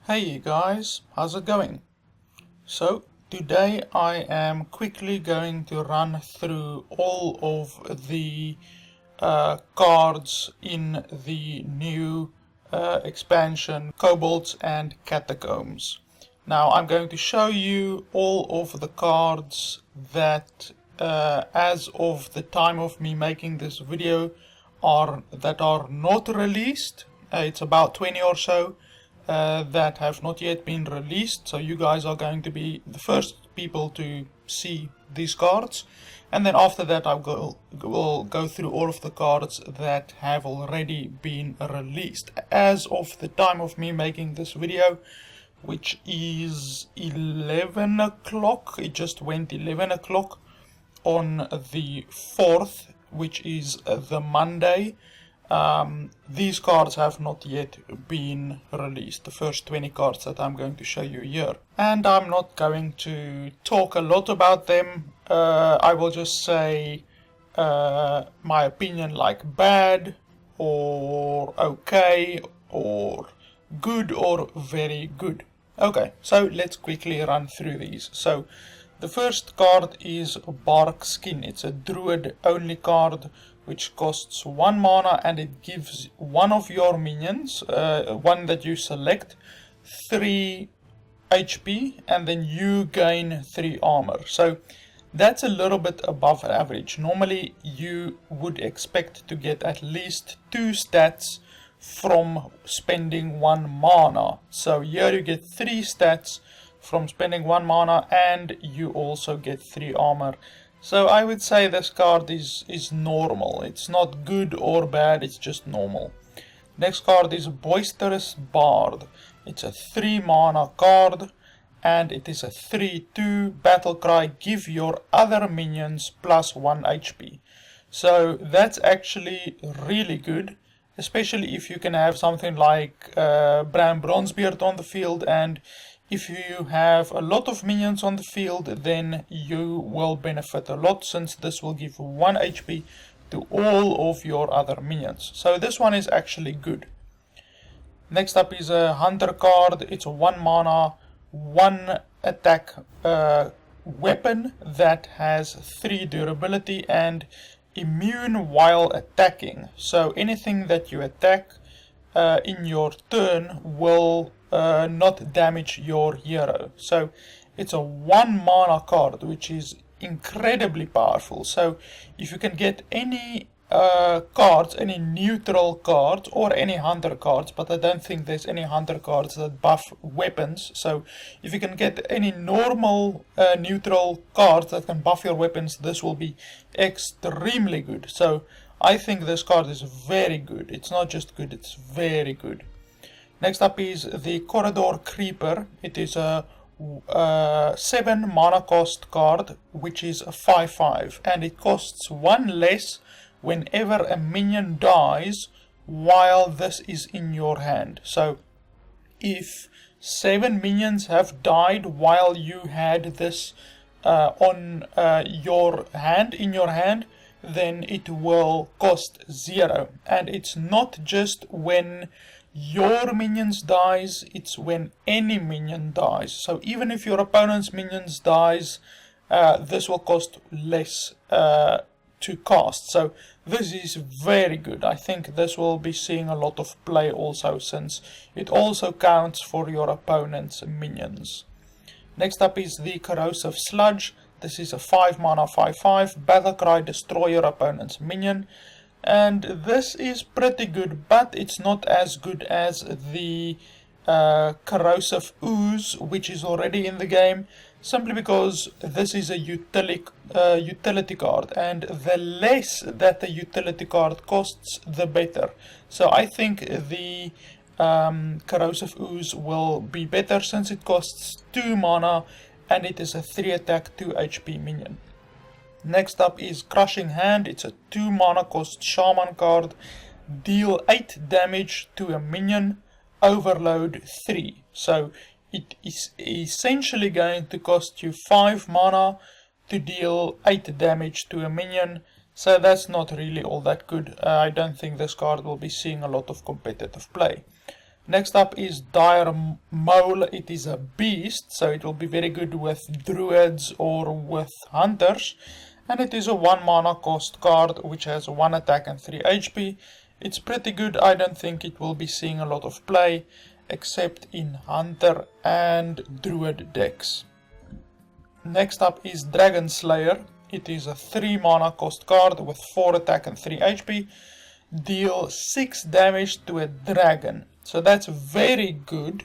Hey guys, how's it going? So today I am quickly going to run through all of the cards in the new expansion Kobolds and Catacombs. Now I'm going to show you all of the cards that as of the time of me making this video are not released. It's about 20 or so that have not yet been released, so you guys are going to be the first people to see these cards, and then after that I will go through all of the cards that have already been released as of the time of me making this video, which is 11 o'clock. It just went 11 o'clock on the 4th, which is the Monday. These cards have not yet been released, the first 20 cards that I'm going to show you here. And I'm not going to talk a lot about them. I will just say my opinion, like bad or okay or good or very good. Okay, so let's quickly run through these. So the first card is Bark Skin. It's a druid only card which costs 1 mana, and it gives one of your minions, one that you select, 3 HP, and then you gain 3 armor. So that's a little bit above average. Normally you would expect to get at least 2 stats from spending 1 mana. So here you get 3 stats from spending 1 mana, and you also get 3 armor. So I would say this card is normal. It's not good or bad, it's just normal. Next card is Boisterous Bard. It's a 3 mana card, and it is a 3/2 battle cry. Give your other minions plus 1 HP. So that's actually really good, especially if you can have something like Bram Bronzebeard on the field, and if you have a lot of minions on the field, then you will benefit a lot, since this will give 1 HP to all of your other minions. So this one is actually good. Next up is a Hunter card. It's a 1 mana, 1 attack weapon that has 3 durability and immune while attacking. So anything that you attack in your turn will not damage your hero. So it's a 1 mana card, which is incredibly powerful. So if you can get any cards, any neutral cards or any hunter cards, but I don't think there's any hunter cards that buff weapons. So if you can get any normal neutral cards that can buff your weapons, this will be extremely good. So I think this card is very good. It's not just good, it's very good. Next up is the Corridor Creeper. It is a 7 mana cost card, which is a 5/5, and it costs 1 less whenever a minion dies while this is in your hand. So if 7 minions have died while you had this in your hand, then it will cost 0. And it's not just when your minions dies, it's when any minion dies. So even if your opponent's minions dies, this will cost less to cast. So this is very good. I think this will be seeing a lot of play also, since it also counts for your opponent's minions. Next up is the Corrosive Sludge. This is a 5 mana 5/5 battle cry. Destroy your opponent's minion. And this is pretty good, but it's not as good as the Corrosive Ooze, which is already in the game, simply because this is a utility card, and the less that the utility card costs, the better. So I think the Corrosive Ooze will be better, since it costs 2 mana and it is a 3 attack 2 HP minion. Next up is Crushing Hand. It's a 2 mana cost shaman card. Deal 8 damage to a minion, overload 3. So it is essentially going to cost you 5 mana to deal 8 damage to a minion. So that's not really all that good. I don't think this card will be seeing a lot of competitive play. Next up is Dire Mole. It is a beast, so it will be very good with druids or with hunters. And it is a 1 mana cost card which has 1 attack and 3 HP. It's pretty good. I don't think it will be seeing a lot of play except in hunter and druid decks. Next up is Dragon Slayer. It is a 3 mana cost card with 4 attack and 3 HP. Deal 6 damage to a dragon. So that's very good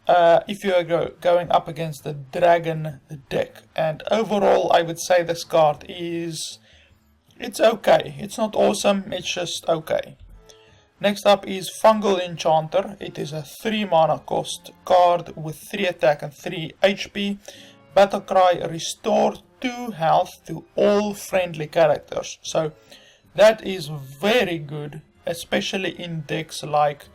if you are going up against the dragon deck. And overall I would say this card it's okay. It's not awesome, it's just okay. Next up is Fungal Enchanter. It is a 3 mana cost card with 3 attack and 3 HP. Battlecry, restore 2 health to all friendly characters. So that is very good, especially in decks like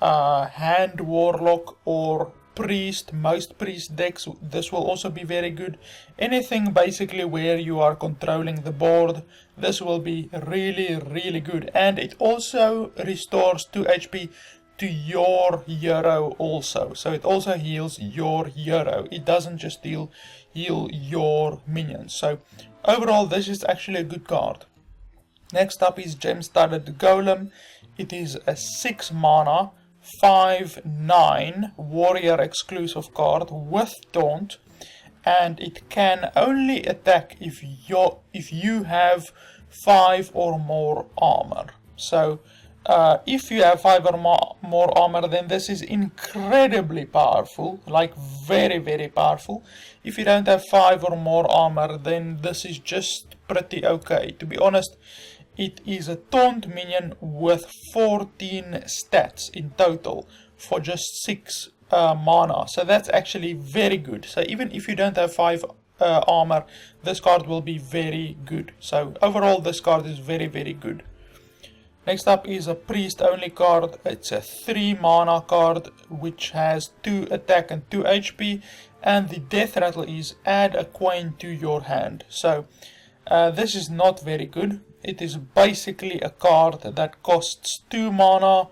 Hand Warlock or Priest. Most Priest decks, this will also be very good. Anything basically where you are controlling the board, this will be really good. And it also restores 2 HP to your hero also. So it also heals your hero. It doesn't just heal your minions. So overall this is actually a good card. Next up is Gem-Studded Golem. It is a 6 mana 5/9 warrior exclusive card with taunt, and it can only attack if you have 5 or more armor. So if you have 5 or more armor, then this is incredibly powerful, like very powerful. If you don't have 5 or more armor, then this is just pretty okay. To be honest, it is a taunt minion with 14 stats in total for just 6 mana. So that's actually very good. So even if you don't have 5 armor, this card will be very good. So overall this card is very good. Next up is a priest only card. It's a 3 mana card which has 2 attack and 2 HP, and the death rattle is add a coin to your hand. So this is not very good. It is basically a card that costs 2 mana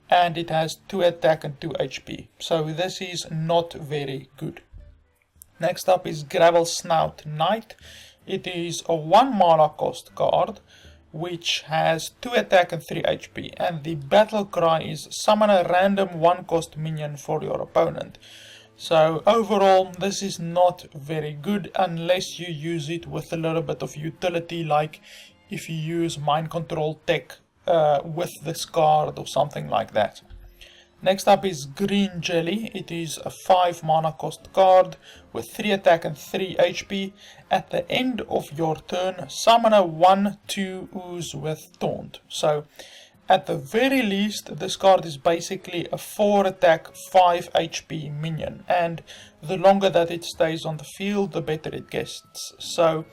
and it has 2 attack and 2 HP. So this is not very good. Next up is Gravel Snout Knight. It is a 1 mana cost card which has 2 attack and 3 HP, and the battle cry is summon a random 1 cost minion for your opponent. So overall this is not very good unless you use it with a little bit of utility, like if you use mind control tech with this card or something like that. Next up is Green Jelly. It is a 5 mana cost card with 3 attack and 3 HP. At the end of your turn, summon a 1/2 ooze with taunt. So at the very least, this card is basically a 4 attack 5 HP minion, and the longer that it stays on the field, the better it gets. So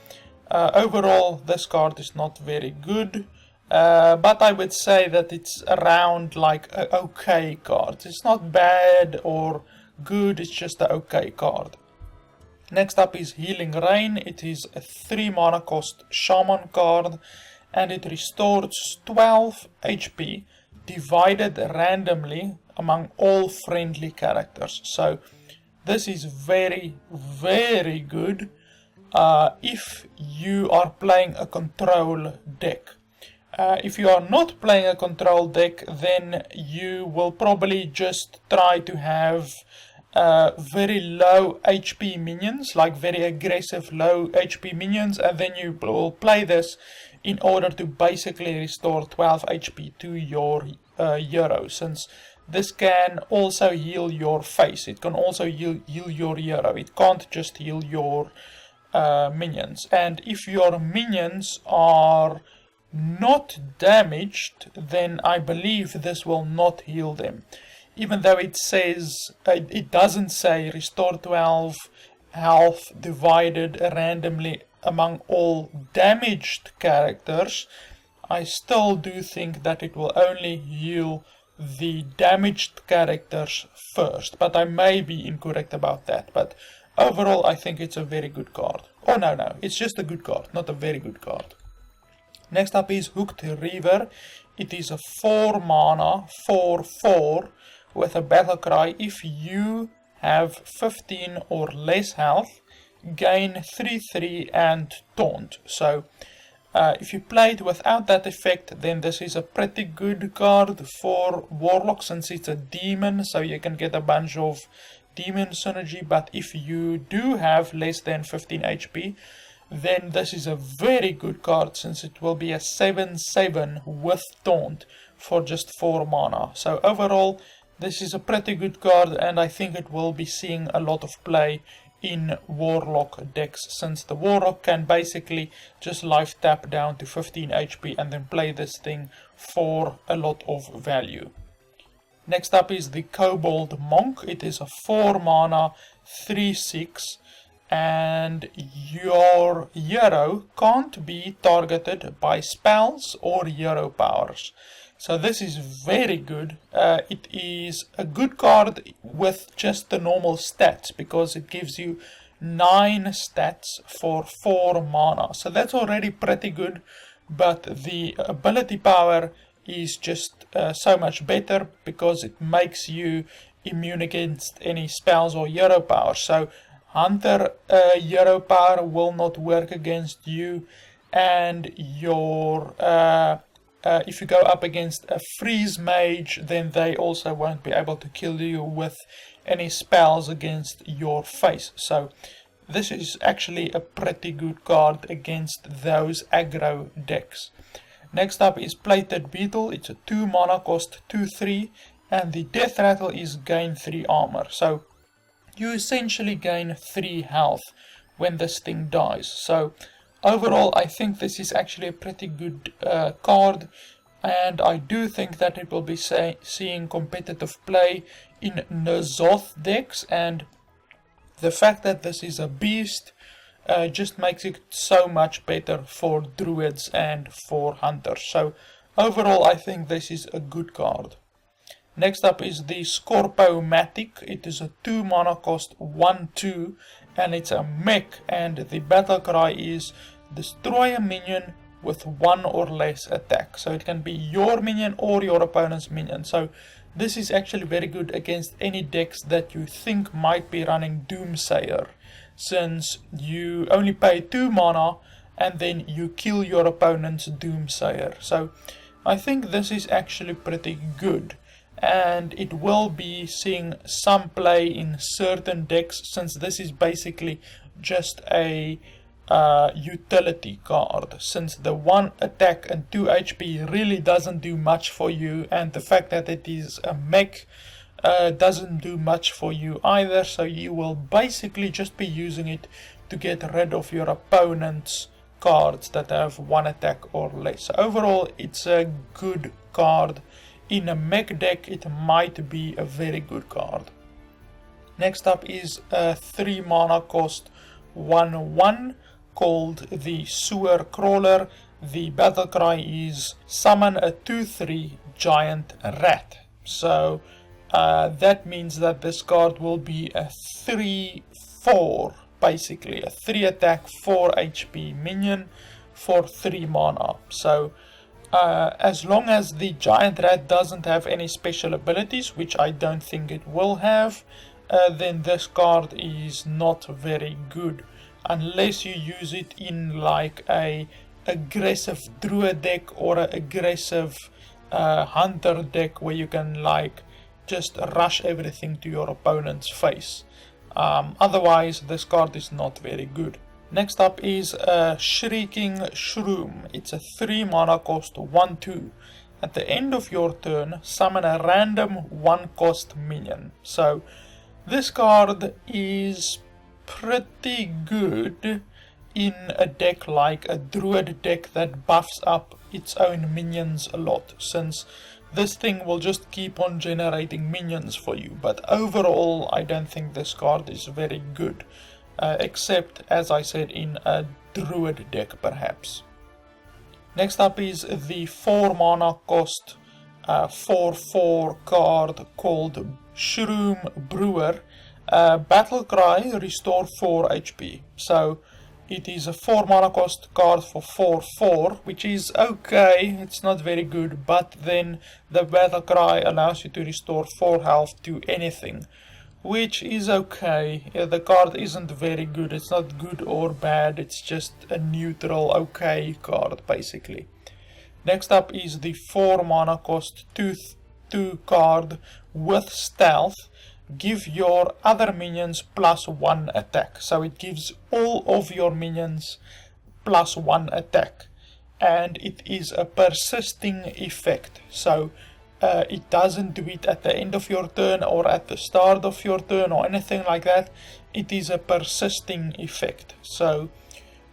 overall this card is not very good. But I would say that it's around like an okay card. It's not bad or good, it's just an okay card. Next up is Healing Rain. It is a 3 mana cost shaman card, and it restores 12 HP divided randomly among all friendly characters. So this is very good if you are playing a control deck. If you are not playing a control deck, then you will probably just try to have very low HP minions, like very aggressive low HP minions, and then you will play this in order to basically restore 12 HP to your hero, since this can also heal your face. It can also heal your hero. It can't just heal your minions. And if your minions are not damaged, then I believe this will not heal them. Even though it says, it doesn't say restore 12 health divided randomly among all damaged characters, I still do think that it will only heal the damaged characters first. But I may be incorrect about that. But overall I think it's a very good card. Oh no, it's just a good card, not a very good card. Next up is Hooked River. It is a 4 mana 4/4 with a battle cry. If you have 15 or less health, gain 3/3 and taunt. So if you play it without that effect, then this is a pretty good card for Warlock, since it's a demon, so you can get a bunch of demon synergy. But if you do have less than 15 HP, then this is a very good card, since it will be a 7/7 with taunt for just 4 mana. So overall, this is a pretty good card, and I think it will be seeing a lot of play in Warlock decks, since the Warlock can basically just life tap down to 15 HP and then play this thing for a lot of value. Next up is the Kobold Monk. It is a 4 mana 3/6, and your hero can't be targeted by spells or hero powers. So this is very good. It is a good card with just the normal stats, because it gives you 9 stats for 4 mana. So that's already pretty good, but the ability power is just so much better, because it makes you immune against any spells or hero powers. So Hunter hero power will not work against you, and your if you go up against a freeze mage, then they also won't be able to kill you with any spells against your face. So this is actually a pretty good card against those aggro decks. Next up is Plated Beetle. It's a 2 mana cost 2/3, and the death rattle is gain 3 armor. So you essentially gain 3 health when this thing dies. So overall, I think this is actually a pretty good card, and I do think that it will be seeing competitive play in N'Zoth decks, and the fact that this is a beast just makes it so much better for druids and for hunters. So overall, I think this is a good card. Next up is the Scorp-o-matic. It is a 2 mana cost 1/2, and it's a mech, and the battle cry is destroy a minion with 1 or less attack. So it can be your minion or your opponent's minion. So this is actually very good against any decks that you think might be running Doomsayer, since you only pay 2 mana and then you kill your opponent's Doomsayer. So I think this is actually pretty good, and it will be seeing some play in certain decks, since this is basically just a utility card, since the 1 attack and 2 HP really doesn't do much for you, and the fact that it is a mech doesn't do much for you either. So you will basically just be using it to get rid of your opponent's cards that have 1 attack or less. So overall, it's a good card. In a mech deck, it might be a very good card. Next up is a 3 mana cost 1/1 called the Sewer Crawler. The battle cry is summon a 2/3 giant rat. So that means that this card will be a 3/4, basically a 3 attack 4 HP minion for 3 mana. So as long as the giant rat doesn't have any special abilities, which I don't think it will have, then this card is not very good, unless you use it in like a aggressive druid deck or an aggressive hunter deck, where you can like just rush everything to your opponent's face. Otherwise, this card is not very good. Next up is Shrieking Shroom. It's a 3 mana cost 1/2. At the end of your turn, summon a random 1 cost minion. So this card is pretty good in a deck like a druid deck that buffs up its own minions a lot, since this thing will just keep on generating minions for you. But overall, I don't think this card is very good. Except, as I said, in a druid deck perhaps. Next up is the 4 mana cost 4/4 card called Shroom Brewer. Battle cry, restore 4 HP. So It is a 4 mana cost card for 4/4, which is okay, it's not very good, but then the battle cry allows you to restore 4 health to anything, which is okay. The card isn't very good, it's not good or bad, it's just a neutral okay card basically. Next up is the 4 mana cost 2/2 card with stealth. Give your other minions +1 attack. So it gives all of your minions +1 attack. And it is a persisting effect. So it doesn't do it at the end of your turn or at the start of your turn or anything like that. It is a persisting effect. So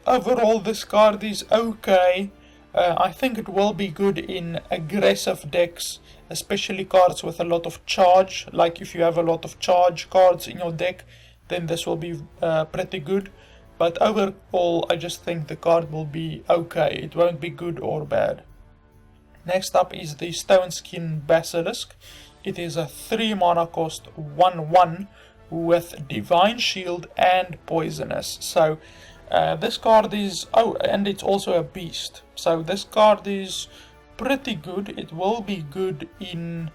overall this card is okay. I think it will be good in aggressive decks, especially cards with a lot of charge. Like if you have a lot of charge cards in your deck, then this will be pretty good. But overall, I just think the card will be okay. It won't be good or bad. Next up is the Stone Skin Basilisk. It is a 3 mana cost 1/1 with Divine Shield and Poisonous. So this card is, and it's also a beast. So this card is pretty good. It will be good in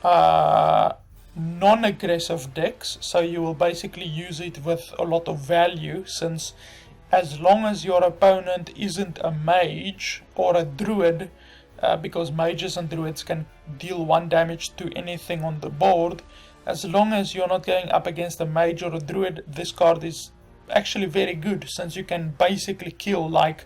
non-aggressive decks, so you will basically use it with a lot of value, since as long as your opponent isn't a mage or a druid, because mages and druids can deal 1 damage to anything on the board, as long as you're not going up against a mage or a druid, this card is actually very good, since you can basically kill like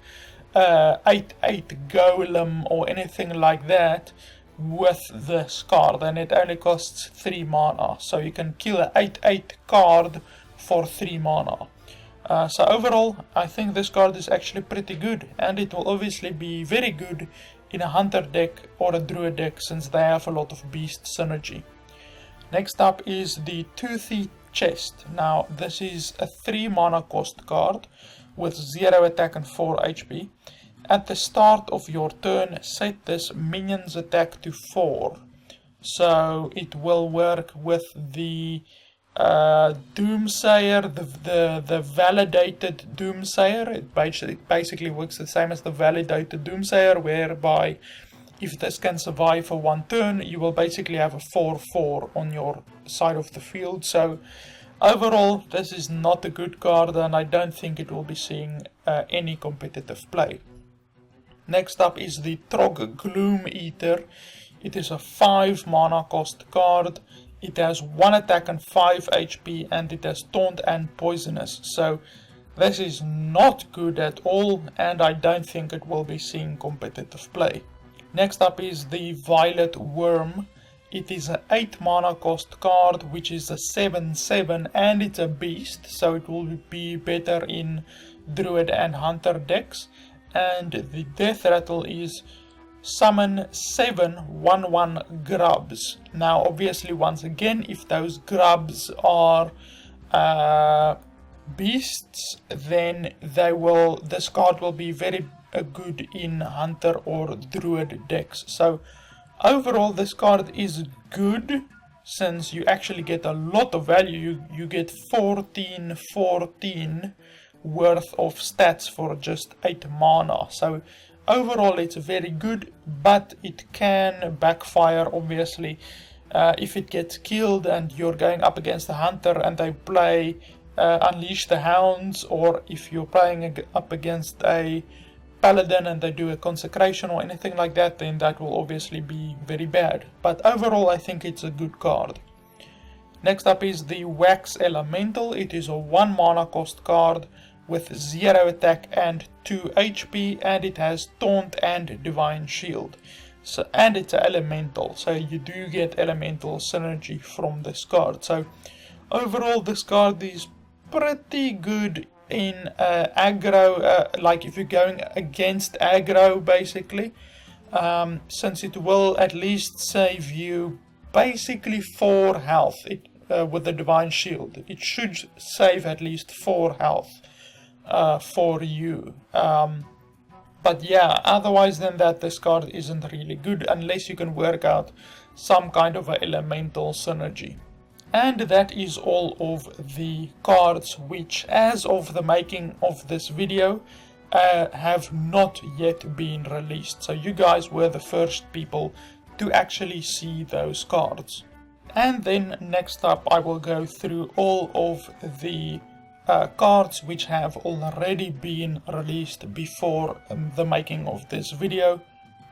8/8 golem or anything like that with this card, and it only costs 3 mana, so you can kill an 8/8 card for 3 mana. So overall, I think this card is actually pretty good, and it will obviously be very good in a hunter deck or a druid deck, since they have a lot of beast synergy. Next up is the Toothy Chest. Now this is a 3 mana cost card with 0 attack and 4 HP. At the start of your turn, set this minion's attack to 4. So it will work with the Doomsayer, the validated Doomsayer. It basically works the same as the validated Doomsayer, whereby if this can survive for 1 turn, you will basically have a 4/4 on your side of the field. So overall, this is not a good card, and I don't think it will be seeing any competitive play. Next up is the Trog Gloom Eater. It is a 5 mana cost card. It has 1 attack and 5 HP, and it has Taunt and Poisonous. So this is not good at all, and I don't think it will be seeing competitive play. Next up is the Violet Worm. It is an 8 mana cost card, which is a 7/7, and it's a beast, so it will be better in druid and hunter decks. And the death rattle is summon 7 1/1 grubs. Now obviously, once again, if those grubs are beasts, then this card will be very good in hunter or druid decks. So overall, this card is good, since you actually get a lot of value. You get 14/14 worth of stats for just 8 mana. So overall it's very good, but it can backfire obviously. If it gets killed and you're going up against a hunter and they play Unleash the Hounds, or if you're playing up against a paladin and they do a consecration or anything like that, then that will obviously be very bad. But overall, I think it's a good card. Next up is the Wax Elemental. It is a 1 mana cost card with 0 attack and 2 HP, and it has Taunt and Divine Shield. So, and it's an elemental, so you do get elemental synergy from this card. So overall, this card is pretty good in aggro, like if you're going against aggro basically, since it will at least save you basically 4 health with the Divine Shield. It should save at least 4 health for you. But yeah, otherwise than that, this card isn't really good, unless you can work out some kind of an elemental synergy. And that is all of the cards which, as of the making of this video, have not yet been released. So you guys were the first people to actually see those cards. And then next up I will go through all of the cards which have already been released before the making of this video,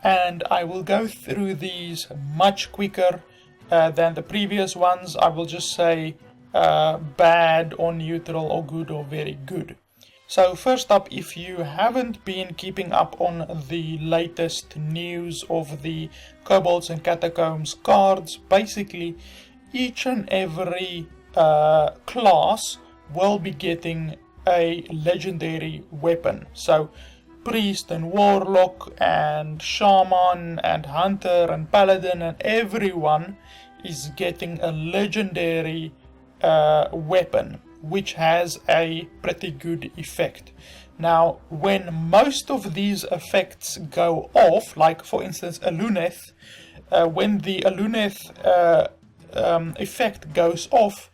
and I will go through these much quicker than the previous ones. I will just say bad or neutral or good or very good. So first up, if you haven't been keeping up on the latest news of the Kobolds and Catacombs cards, basically each and every class will be getting a legendary weapon. So priest and warlock and shaman and hunter and paladin and everyone is getting a legendary weapon which has a pretty good effect. Now when most of these effects go off, like for instance Aluneth, when the Aluneth effect goes off,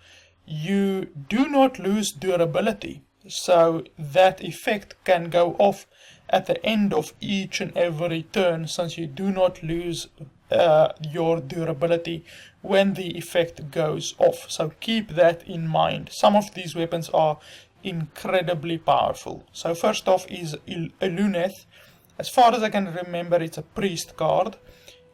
you do not lose durability. So that effect can go off at the end of each and every turn, since you do not lose your durability when the effect goes off. So keep that in mind. Some of these weapons are incredibly powerful. So first off is Aluneth. As far as I can remember, it's a priest card.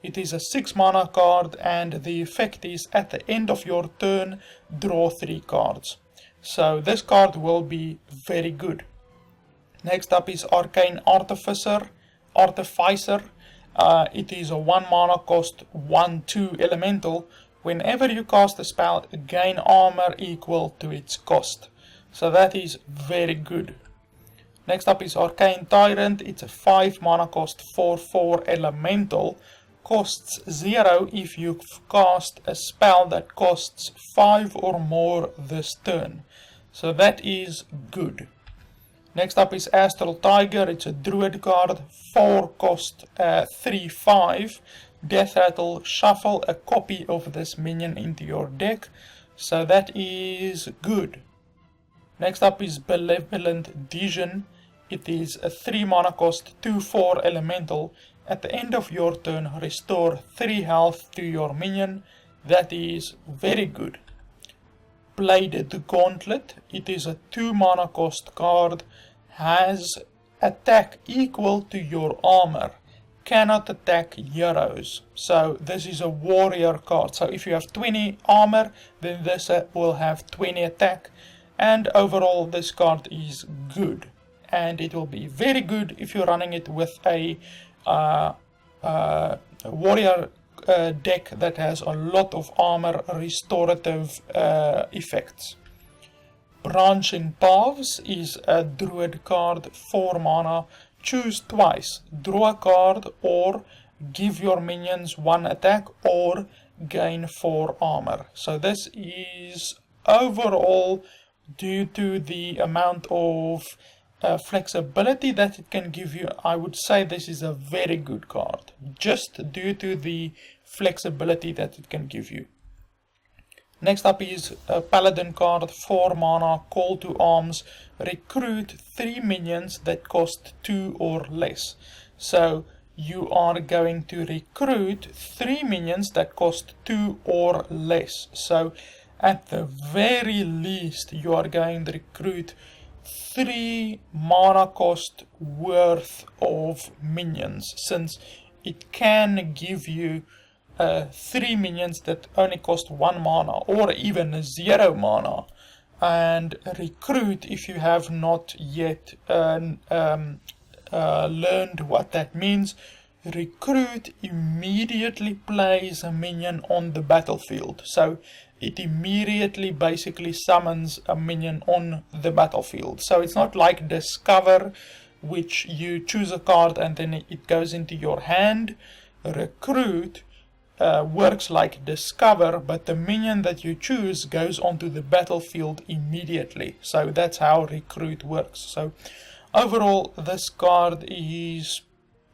It is a 6 mana card, and the effect is at the end of your turn, draw 3 cards. So this card will be very good. Next up is Arcane Artificer. It is a 1 mana cost 1/2 elemental. Whenever you cast a spell, gain armor equal to its cost. So that is very good. Next up is Arcane Tyrant. It's a 5 mana cost 4/4 elemental. Costs 0 if you cast a spell that costs 5 or more this turn. So that is good. Next up is Astral Tiger. It's a druid card, 4 cost 3/5. Death Rattle, shuffle a copy of this minion into your deck. So that is good. Next up is Benevolent Djinn. It is a 3 mana cost 2/4 elemental. At the end of your turn, restore 3 health to your minion. That is very good. Bladed Gauntlet. It is a 2 mana cost card. Has attack equal to your armor. Cannot attack heroes. So this is a warrior card. So if you have 20 armor, then this will have 20 attack. And overall this card is good. And it will be very good if you're running it with a warrior deck that has a lot of armor restorative effects. Branching Paths is a druid card, 4 mana. Choose twice. Draw a card or give your minions 1 attack or gain 4 armor. So this is overall, due to the amount of flexibility that it can give you, I would say this is a very good card, just due to the flexibility that it can give you. Next up is a Paladin card, 4 mana, Call to Arms, recruit 3 minions that cost 2 or less. So you are going to recruit 3 minions that cost 2 or less. So at the very least you are going to recruit 3 mana cost worth of minions, since it can give you 3 minions that only cost 1 mana or even 0 mana. And recruit, if you have not yet learned what that means, recruit immediately plays a minion on the battlefield. So it immediately basically summons a minion on the battlefield. So it's not like Discover, which you choose a card and then it goes into your hand. Recruit works like Discover, but the minion that you choose goes onto the battlefield immediately. So that's how Recruit works. So overall this card is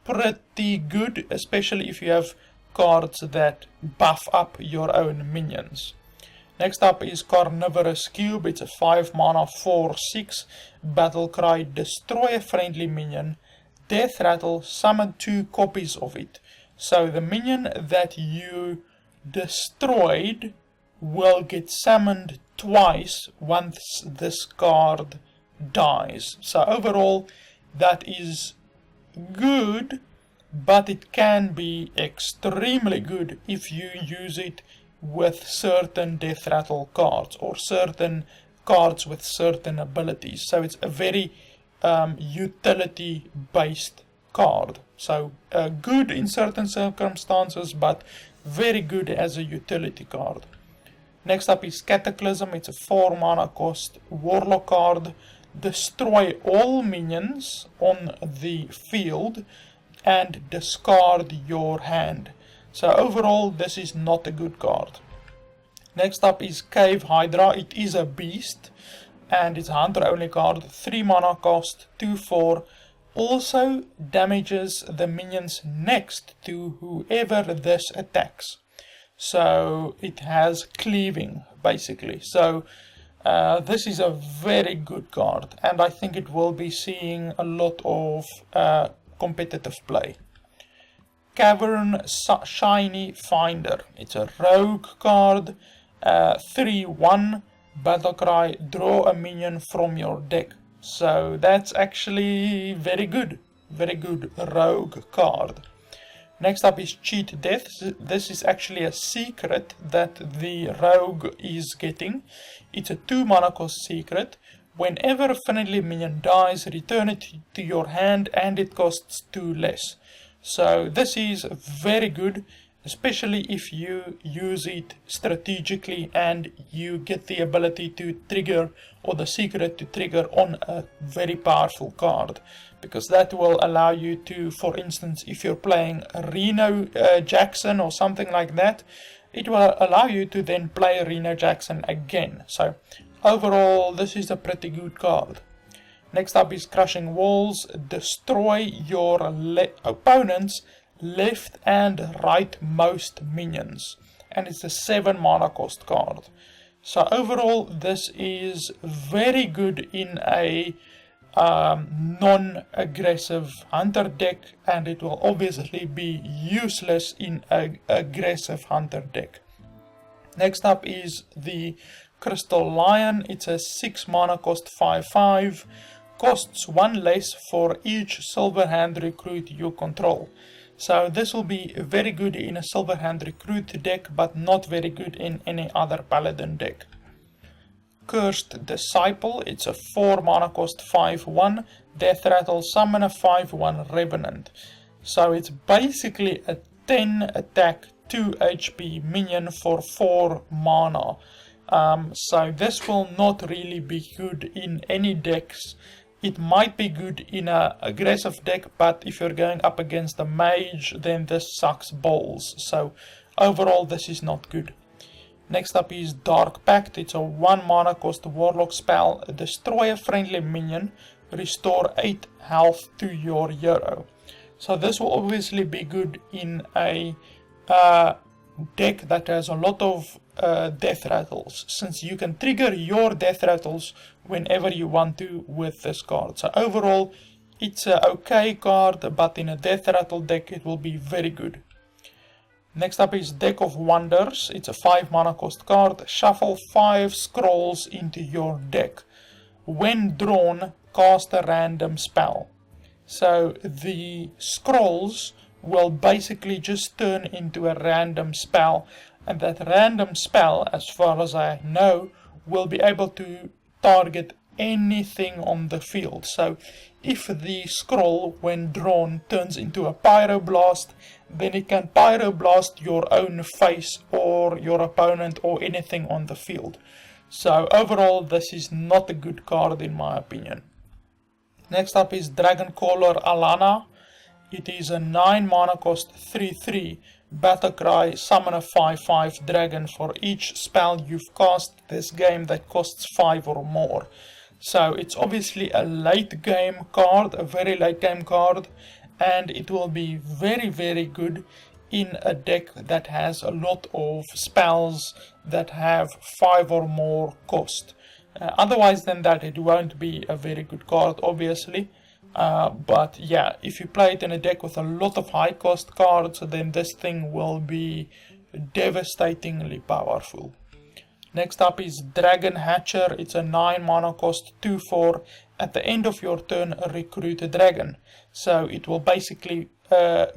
pretty good, especially if you have cards that buff up your own minions. Next up is Carnivorous Cube. It's a 5 mana 4/6 battle cry. Destroy a friendly minion, death rattle, summon 2 copies of it. So the minion that you destroyed will get summoned twice once this card dies. So overall that is good, but it can be extremely good if you use it with certain death rattle cards or certain cards with certain abilities. So it's a very utility based card. So good in certain circumstances, but very good as a utility card. Next up is Cataclysm. It's a 4 mana cost warlock card. Destroy all minions on the field and discard your hand. So overall this is not a good card. Next up is Cave Hydra. It is a beast and it's a hunter only card. 3 mana cost, 2/4. Also damages the minions next to whoever this attacks. So it has cleaving basically. So this is a very good card and I think it will be seeing a lot of competitive play. Cavern Shinyfinder. It's a rogue card, 3/1 battle cry, draw a minion from your deck. So that's actually very good rogue card. Next up is Cheat Death. This is actually a secret that the rogue is getting. It's a 2 mana cost secret. Whenever a friendly minion dies, return it to your hand and it costs 2 less. So this is very good, especially if you use it strategically and you get the ability to trigger, or the secret to trigger on a very powerful card. Because that will allow you to, for instance, if you're playing Reno Jackson or something like that, it will allow you to then play Reno Jackson again. So overall this is a pretty good card. Next up is Crushing Walls. Destroy your opponent's left and rightmost minions. And it's a 7 mana cost card. So overall this is very good in a non-aggressive hunter deck, and it will obviously be useless in an aggressive hunter deck. Next up is the Crystal Lion. It's a 6 mana cost 5/5. Costs 1 less for each Silverhand recruit you control. So this will be very good in a Silverhand recruit deck, but not very good in any other paladin deck. Cursed Disciple. It's a 4 mana cost 5/1. Death rattle, summon a 5/1 Revenant. So it's basically a 10 attack 2 HP minion for 4 mana. So this will not really be good in any decks. It might be good in an aggressive deck, but if you're going up against a mage, then this sucks balls. So overall this is not good. Next up is Dark Pact. It's a 1 mana cost warlock spell. Destroy a friendly minion. Restore 8 health to your hero. So this will obviously be good in a deck that has a lot of death rattles, since you can trigger your death rattles whenever you want to with this card. So overall it's an okay card, but in a death rattle deck it will be very good. Next up is Deck of Wonders. It's a 5 mana cost card. Shuffle 5 scrolls into your deck. When drawn, cast a random spell. So the scrolls will basically just turn into a random spell, and that random spell, as far as I know, will be able to target anything on the field. So if the scroll, when drawn, turns into a pyroblast, then it can pyroblast your own face or your opponent or anything on the field. So overall this is not a good card in my opinion. Next up is Dragoncaller Alanna. It is a 9 mana cost 3/3 battle cry, summon a 5/5 dragon for each spell you've cast this game that costs 5 or more. So it's obviously a late game card, a very late game card, and it will be very, very good in a deck that has a lot of spells that have 5 or more cost. Otherwise than that, it won't be a very good card, obviously. But yeah, if you play it in a deck with a lot of high cost cards, then this thing will be devastatingly powerful. Next up is Dragonhatcher. It's a 9 mana cost 2/4. At the end of your turn, recruit a dragon. So it will basically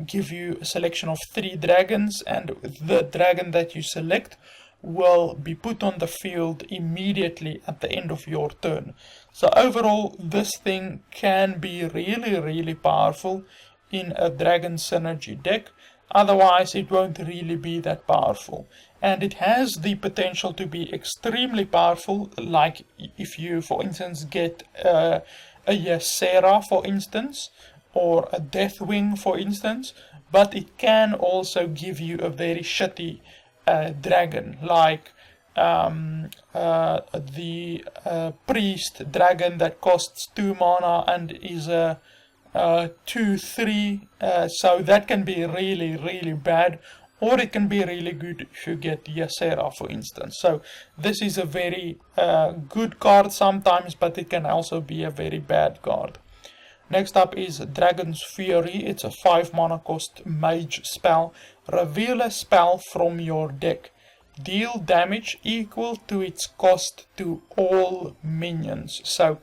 give you a selection of 3 dragons, and the dragon that you select will be put on the field immediately at the end of your turn. So overall, this thing can be really powerful in a dragon synergy deck. Otherwise, it won't really be that powerful. And it has the potential to be extremely powerful, like if you, for instance, get a Ysera, for instance, or a Deathwing, for instance. But it can also give you a very shitty dragon, like the priest dragon that costs 2 mana and is a 2/3, so that can be really bad, or it can be really good if you get Ysera, for instance. So this is a very good card sometimes, but it can also be a very bad card. Next up is Dragon's Fury. It's a 5 mana cost mage spell. Reveal a spell from your deck. Deal damage equal to its cost to all minions. So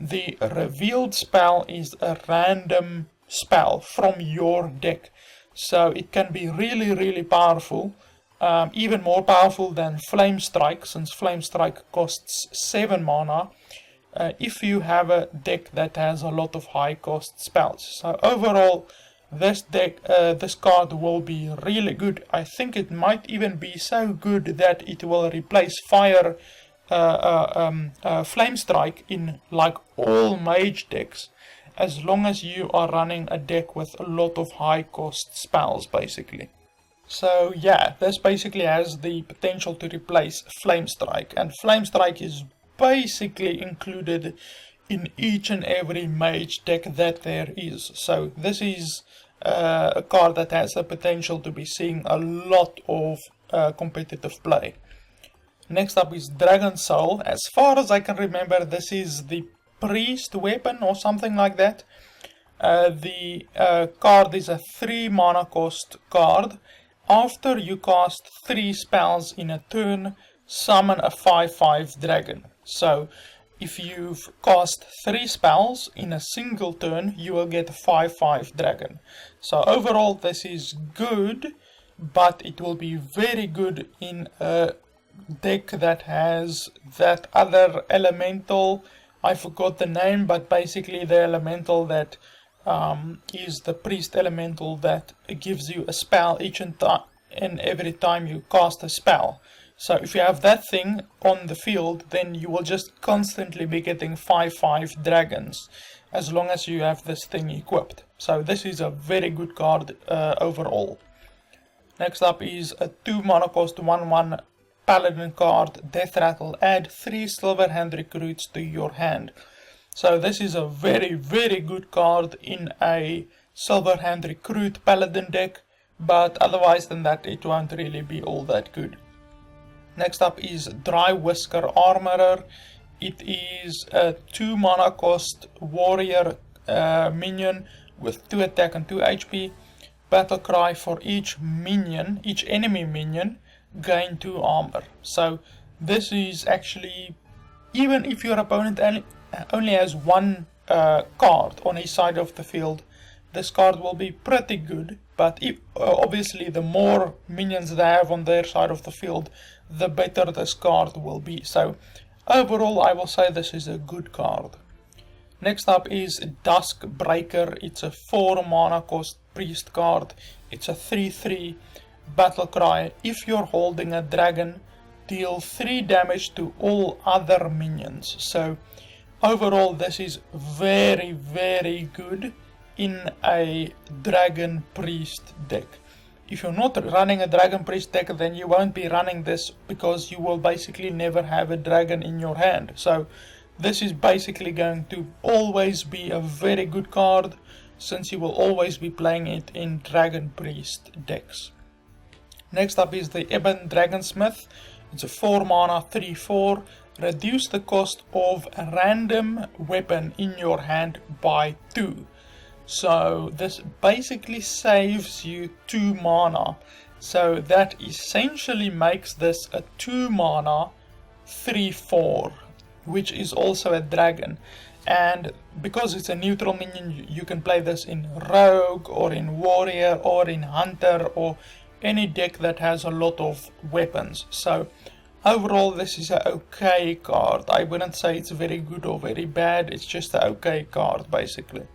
the revealed spell is a random spell from your deck. So it can be really powerful. Even more powerful than Flame Strike, since Flame Strike costs 7 mana. If you have a deck that has a lot of high cost spells. So overall, this deck, this card will be really good. I think it might even be so good that it will replace Fire Flame Strike in like all mage decks, as long as you are running a deck with a lot of high cost spells, basically. So yeah, this basically has the potential to replace Flame Strike, and Flame Strike is basically included in each and every mage deck that there is. So this is a card that has the potential to be seeing a lot of competitive play. Next up is Dragon Soul. As far as I can remember, this is the priest weapon or something like that. The card is a 3 mana cost card. After you cast 3 spells in a turn, summon a 5/5 dragon. So if you've cast 3 spells in a single turn, you will get a 5/5 dragon. So overall this is good, but it will be very good in a deck that has that other elemental. I forgot the name, but basically the elemental that is the priest elemental that gives you a spell each and every time you cast a spell. So if you have that thing on the field, then you will just constantly be getting 5/5 dragons, as long as you have this thing equipped. So this is a very good card overall. Next up is a 2 mana cost 1/1 paladin card, Death Rattle. Add 3 Silverhand recruits to your hand. So this is a very good card in a Silverhand recruit paladin deck, but otherwise than that it won't really be all that good. Next up is Drywhisker Armorer. It is a 2 mana cost warrior minion with 2 attack and 2 HP. Battle cry: for each minion, each enemy minion, gain 2 armor. So this is actually, even if your opponent only has 1 card on his side of the field, this card will be pretty good. But if, obviously the more minions they have on their side of the field, the better this card will be. So overall I will say this is a good card. Next up is Duskbreaker. It's a 4 mana cost priest card. It's a 3/3 battle cry. If you're holding a dragon, deal 3 damage to all other minions. So overall this is very good in a dragon priest deck. If you're not running a dragon priest deck, then you won't be running this, because you will basically never have a dragon in your hand. So this is basically going to always be a very good card, since you will always be playing it in dragon priest decks. Next up is the Ebon Dragonsmith. It's a 4 mana 3/4. Reduce the cost of a random weapon in your hand by 2. So this basically saves you 2 mana. So that essentially makes this a 2 mana 3/4, which is also a dragon. And because it's a neutral minion, you can play this in rogue or in warrior or in hunter or any deck that has a lot of weapons. So overall this is a okay card. I wouldn't say it's very good or very bad, it's just a okay card basically.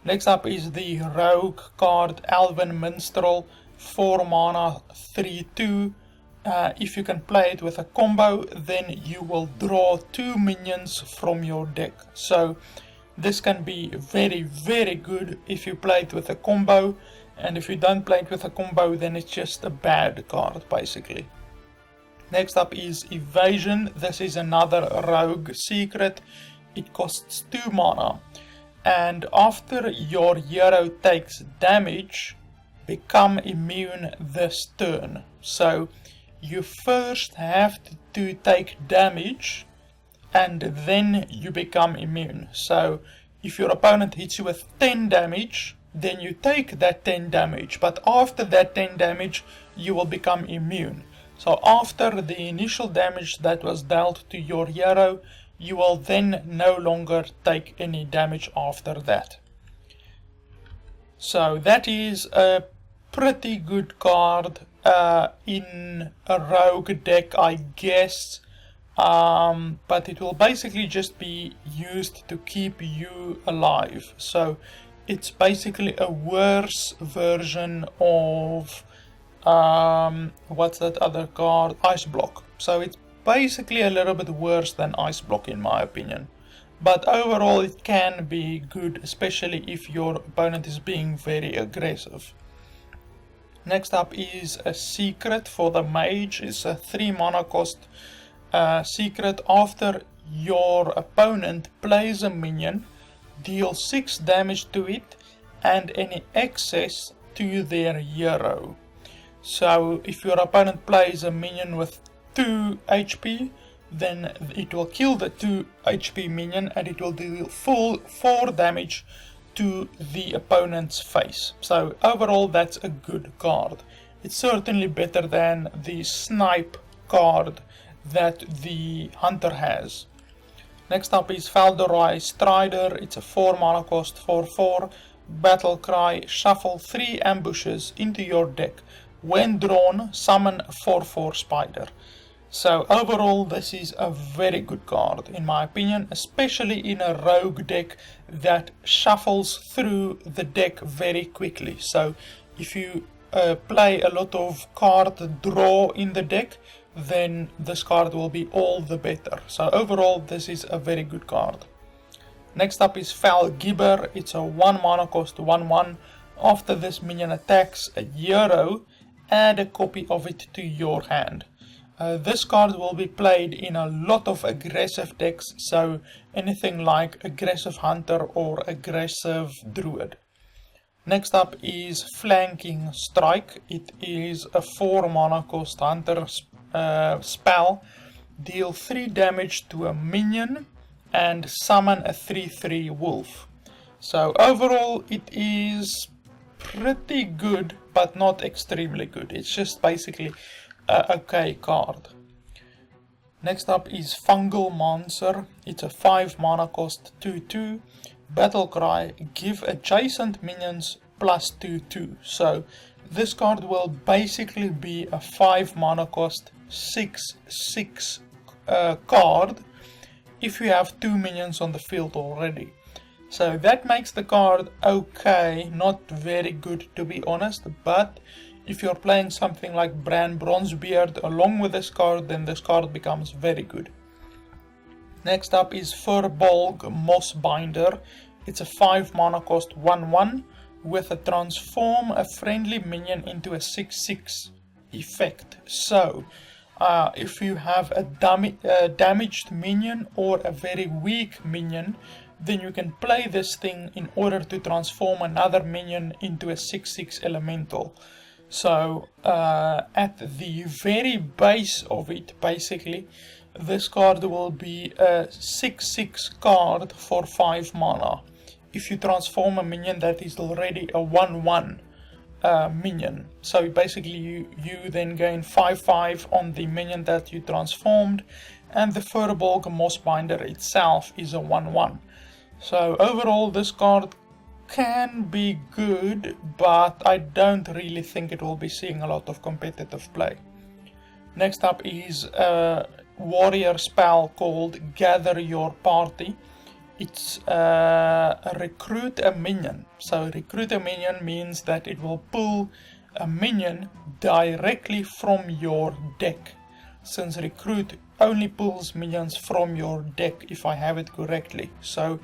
Next up is the rogue card, Elven Minstrel, 4 mana 3/2. If you can play it with a combo, then you will draw 2 minions from your deck. So this can be very, very good if you play it with a combo, and if you don't play it with a combo, then it's just a bad card basically. Next up is Evasion. This is another rogue secret. It costs 2 mana, and after your hero takes damage, become immune this turn. So you first have to take damage and then you become immune. So if your opponent hits you with 10 damage, then you take that 10 damage, but after that 10 damage you will become immune. So after the initial damage that was dealt to your hero, you will then no longer take any damage after that. So that is a pretty good card in a rogue deck, I guess, but it will basically just be used to keep you alive. So it's basically a worse version of what's that other card, Ice Block. So it's basically a little bit worse than Ice Block in my opinion, but overall it can be good, especially if your opponent is being very aggressive. Next up is a secret for the mage. It's a 3 mana cost secret. After your opponent plays a minion, deal 6 damage to it and any excess to their hero. So if your opponent plays a minion with 2 HP, then it will kill the 2 HP minion and it will deal full 4 damage to the opponent's face. So overall that's a good card. It's certainly better than the snipe card that the hunter has. Next up is Fal'dorei Strider. It's a 4 mana cost 4/4. Battle cry, shuffle 3 ambushes into your deck. When drawn, summon a 4/4 spider. So overall this is a very good card in my opinion, especially in a rogue deck that shuffles through the deck very quickly. So if you play a lot of card draw in the deck, then this card will be all the better. So overall this is a very good card. Next up is Fal'dorei. It's a 1 mana cost 1/1. After this minion attacks a hero, add a copy of it to your hand. This card will be played in a lot of aggressive decks, so anything like aggressive hunter or aggressive druid. Next up is Flanking Strike. It is a 4 mana cost hunter spell. Deal 3 damage to a minion and summon a 3/3 wolf. So overall it is pretty good, but not extremely good. It's just basically okay card. Next up is Fungal Monster. It's a 5 mana cost 2/2. Battle cry, give adjacent minions +2/2. So this card will basically be a 5 mana cost 6/6 card if you have 2 minions on the field already. So that makes the card okay, not very good to be honest, but if you're playing something like Bran Bronzebeard along with this card, then this card becomes very good. Next up is Furbolg Mossbinder. It's a 5 mana cost 1/1 with a transform a friendly minion into a 6/6 effect. So if you have a damaged minion or a very weak minion, then you can play this thing in order to transform another minion into a 6/6 elemental. So at the very base of it, basically, this card will be a 6/6 card for 5 mana. If you transform a minion that is already a 1/1 minion. So basically you then gain 5/5 on the minion that you transformed, and the Firbolg Mossbinder itself is a 1/1. So overall this card can be good, but I don't really think it will be seeing a lot of competitive play. Next up is a warrior spell called Gather Your Party. It's recruit a minion. So recruit a minion means that it will pull a minion directly from your deck, since recruit only pulls minions from your deck, if I have it correctly. So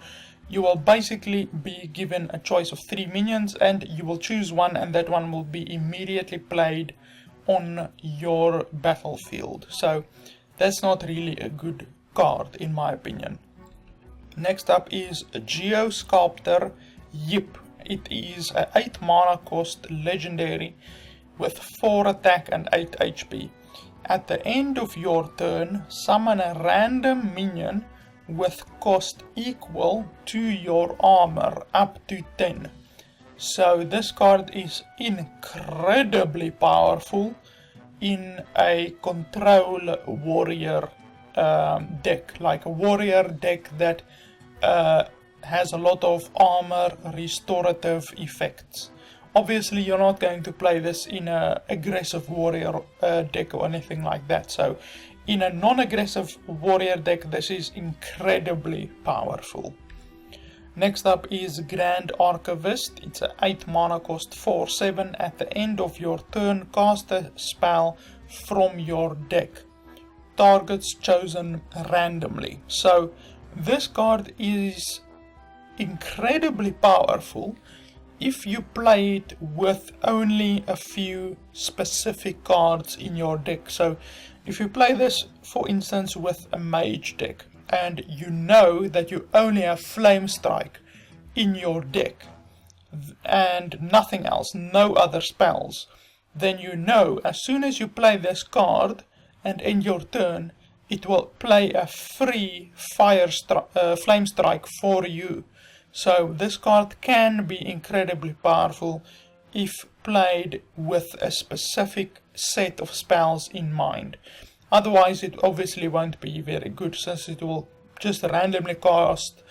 you will basically be given a choice of 3 minions, and you will choose one, and that one will be immediately played on your battlefield. So that's not really a good card in my opinion. Next up is Geosculptor Yip. It is a 8 mana cost legendary with 4 attack and 8 HP. At the end of your turn, summon a random minion with cost equal to your armor up to 10. So this card is incredibly powerful in a control warrior deck, like a warrior deck that has a lot of armor restorative effects. Obviously you're not going to play this in an aggressive warrior deck or anything like that, so in a non-aggressive warrior deck this is incredibly powerful. Next up is Grand Archivist. It's a 8 mana cost 4/7. At the end of your turn, cast a spell from your deck. Targets chosen randomly. So this card is incredibly powerful if you play it with only a few specific cards in your deck. So if you play this, for instance, with a mage deck, and you know that you only have Flame Strike in your deck and nothing else, no other spells, then you know as soon as you play this card and end your turn, it will play a free Flame Strike for you. So this card can be incredibly powerful if played with a specific set of spells in mind. Otherwise it obviously won't be very good, since it will just randomly cast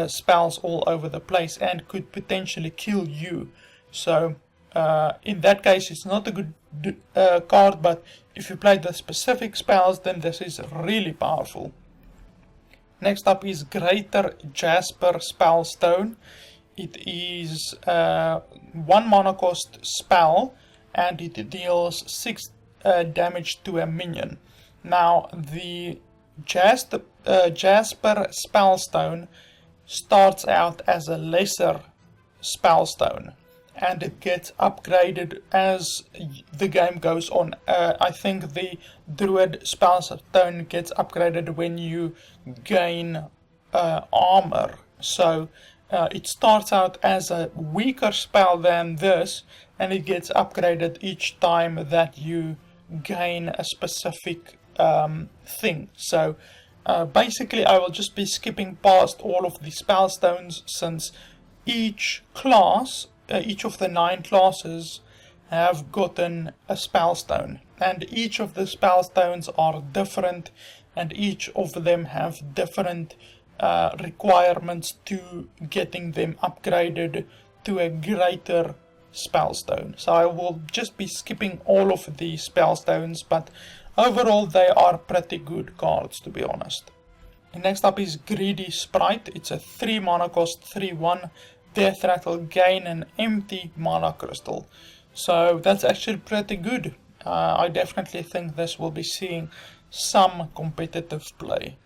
spells all over the place and could potentially kill you. So in that case it's not a good card, but if you play the specific spells, then this is really powerful. Next up is Greater Jasper Spellstone. It is a 1 mana cost spell, and it deals 6 damage to a minion. Now the Jasper Spellstone starts out as a lesser spellstone, and it gets upgraded as the game goes on. I think the Druid Spellstone gets upgraded when you gain armor. So it starts out as a weaker spell than this, and it gets upgraded each time that you gain a specific thing. So basically I will just be skipping past all of the spellstones, since each class, each of the 9 classes have gotten a spellstone, and each of the spellstones are different, and each of them have different requirements to getting them upgraded to a greater spellstone. So I will just be skipping all of the spellstones, but overall they are pretty good cards, to be honest. And next up is Greedy Sprite. It's a 3 mana cost 3/1. Death Rattle, gain an empty mana crystal. So that's actually pretty good. I definitely think this will be seeing some competitive play.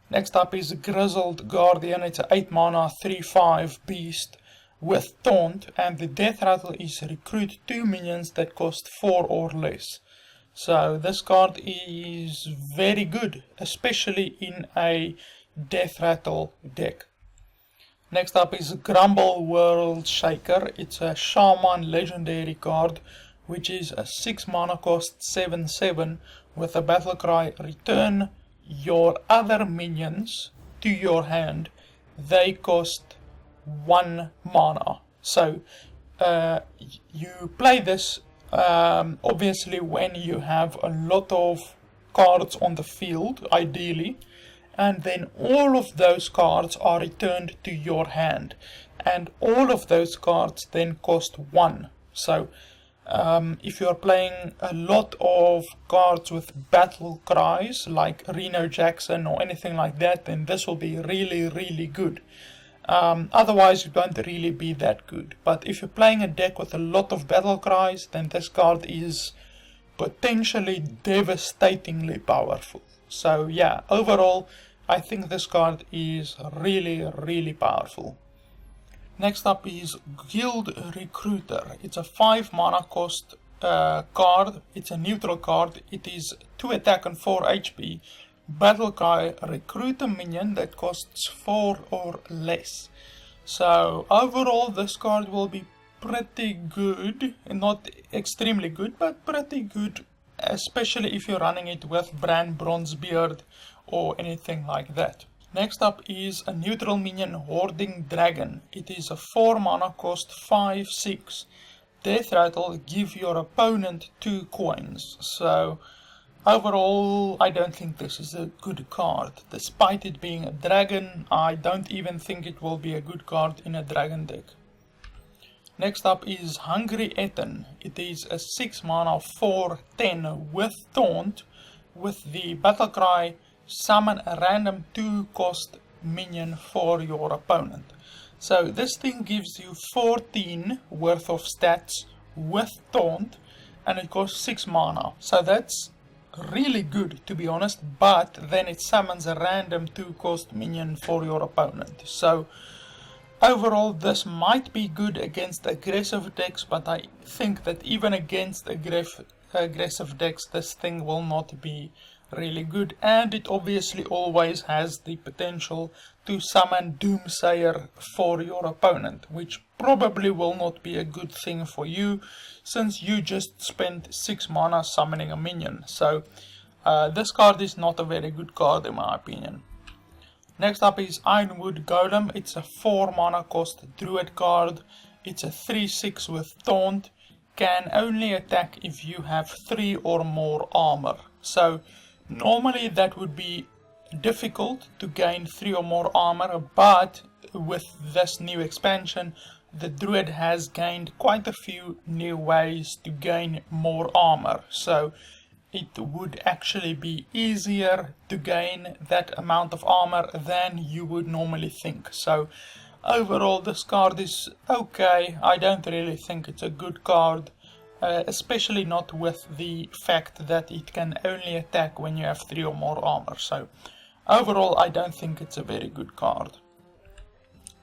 Next up is Grizzled Guardian. It's a 8 mana 3/5 beast with taunt, and the Death Rattle is recruit 2 minions that cost 4 or less. So this card is very good, especially in a Death Rattle deck. Next up is Grumble World Shaker. It's a Shaman legendary card which is a 6 mana cost 7/7 with a battle cry, return your other minions to your hand. They cost 1 mana. So you play this obviously when you have a lot of cards on the field, ideally, and then all of those cards are returned to your hand, and all of those cards then cost 1. So if you are playing a lot of cards with battle cries like Reno Jackson or anything like that, then this will be really good. Otherwise it won't really be that good. But if you're playing a deck with a lot of battle cries, then this card is potentially devastatingly powerful. So yeah, overall I think this card is really powerful. Next up is Guild Recruiter. It's a 5 mana cost card. It's a neutral card. It is 2 attack and 4 HP. Battle cry, recruit a minion that costs 4 or less. So overall this card will be pretty good. Not extremely good, but pretty good. Especially if you're running it with Bran Bronzebeard or anything like that. Next up is a neutral minion, Hoarding Dragon. It is a 4 mana cost 5/6. Death Rattle, give your opponent 2 coins. So overall I don't think this is a good card. Despite it being a dragon, I don't even think it will be a good card in a dragon deck. Next up is Hungry Ethan. It is a 6 mana 4/10 with Taunt, with the battle cry, summon a random 2 cost minion for your opponent. So this thing gives you 14 worth of stats with Taunt, and it costs 6 mana. So that's really good, to be honest, but then it summons a random 2 cost minion for your opponent. So overall this might be good against aggressive decks, but I think that even against aggressive decks this thing will not be really good, and it obviously always has the potential to summon Doomsayer for your opponent, which probably will not be a good thing for you since you just spent 6 mana summoning a minion. So this card is not a very good card in my opinion. Next up is Ironwood Golem. It's a 4 mana cost druid card. It's a 3/6 with Taunt. Can only attack if you have 3 or more armor. So normally that would be difficult to gain 3 or more armor, but with this new expansion the druid has gained quite a few new ways to gain more armor. So it would actually be easier to gain that amount of armor than you would normally think. So overall this card is okay. I don't really think it's a good card. Especially not with the fact that it can only attack when you have 3 or more armor. So overall I don't think it's a very good card.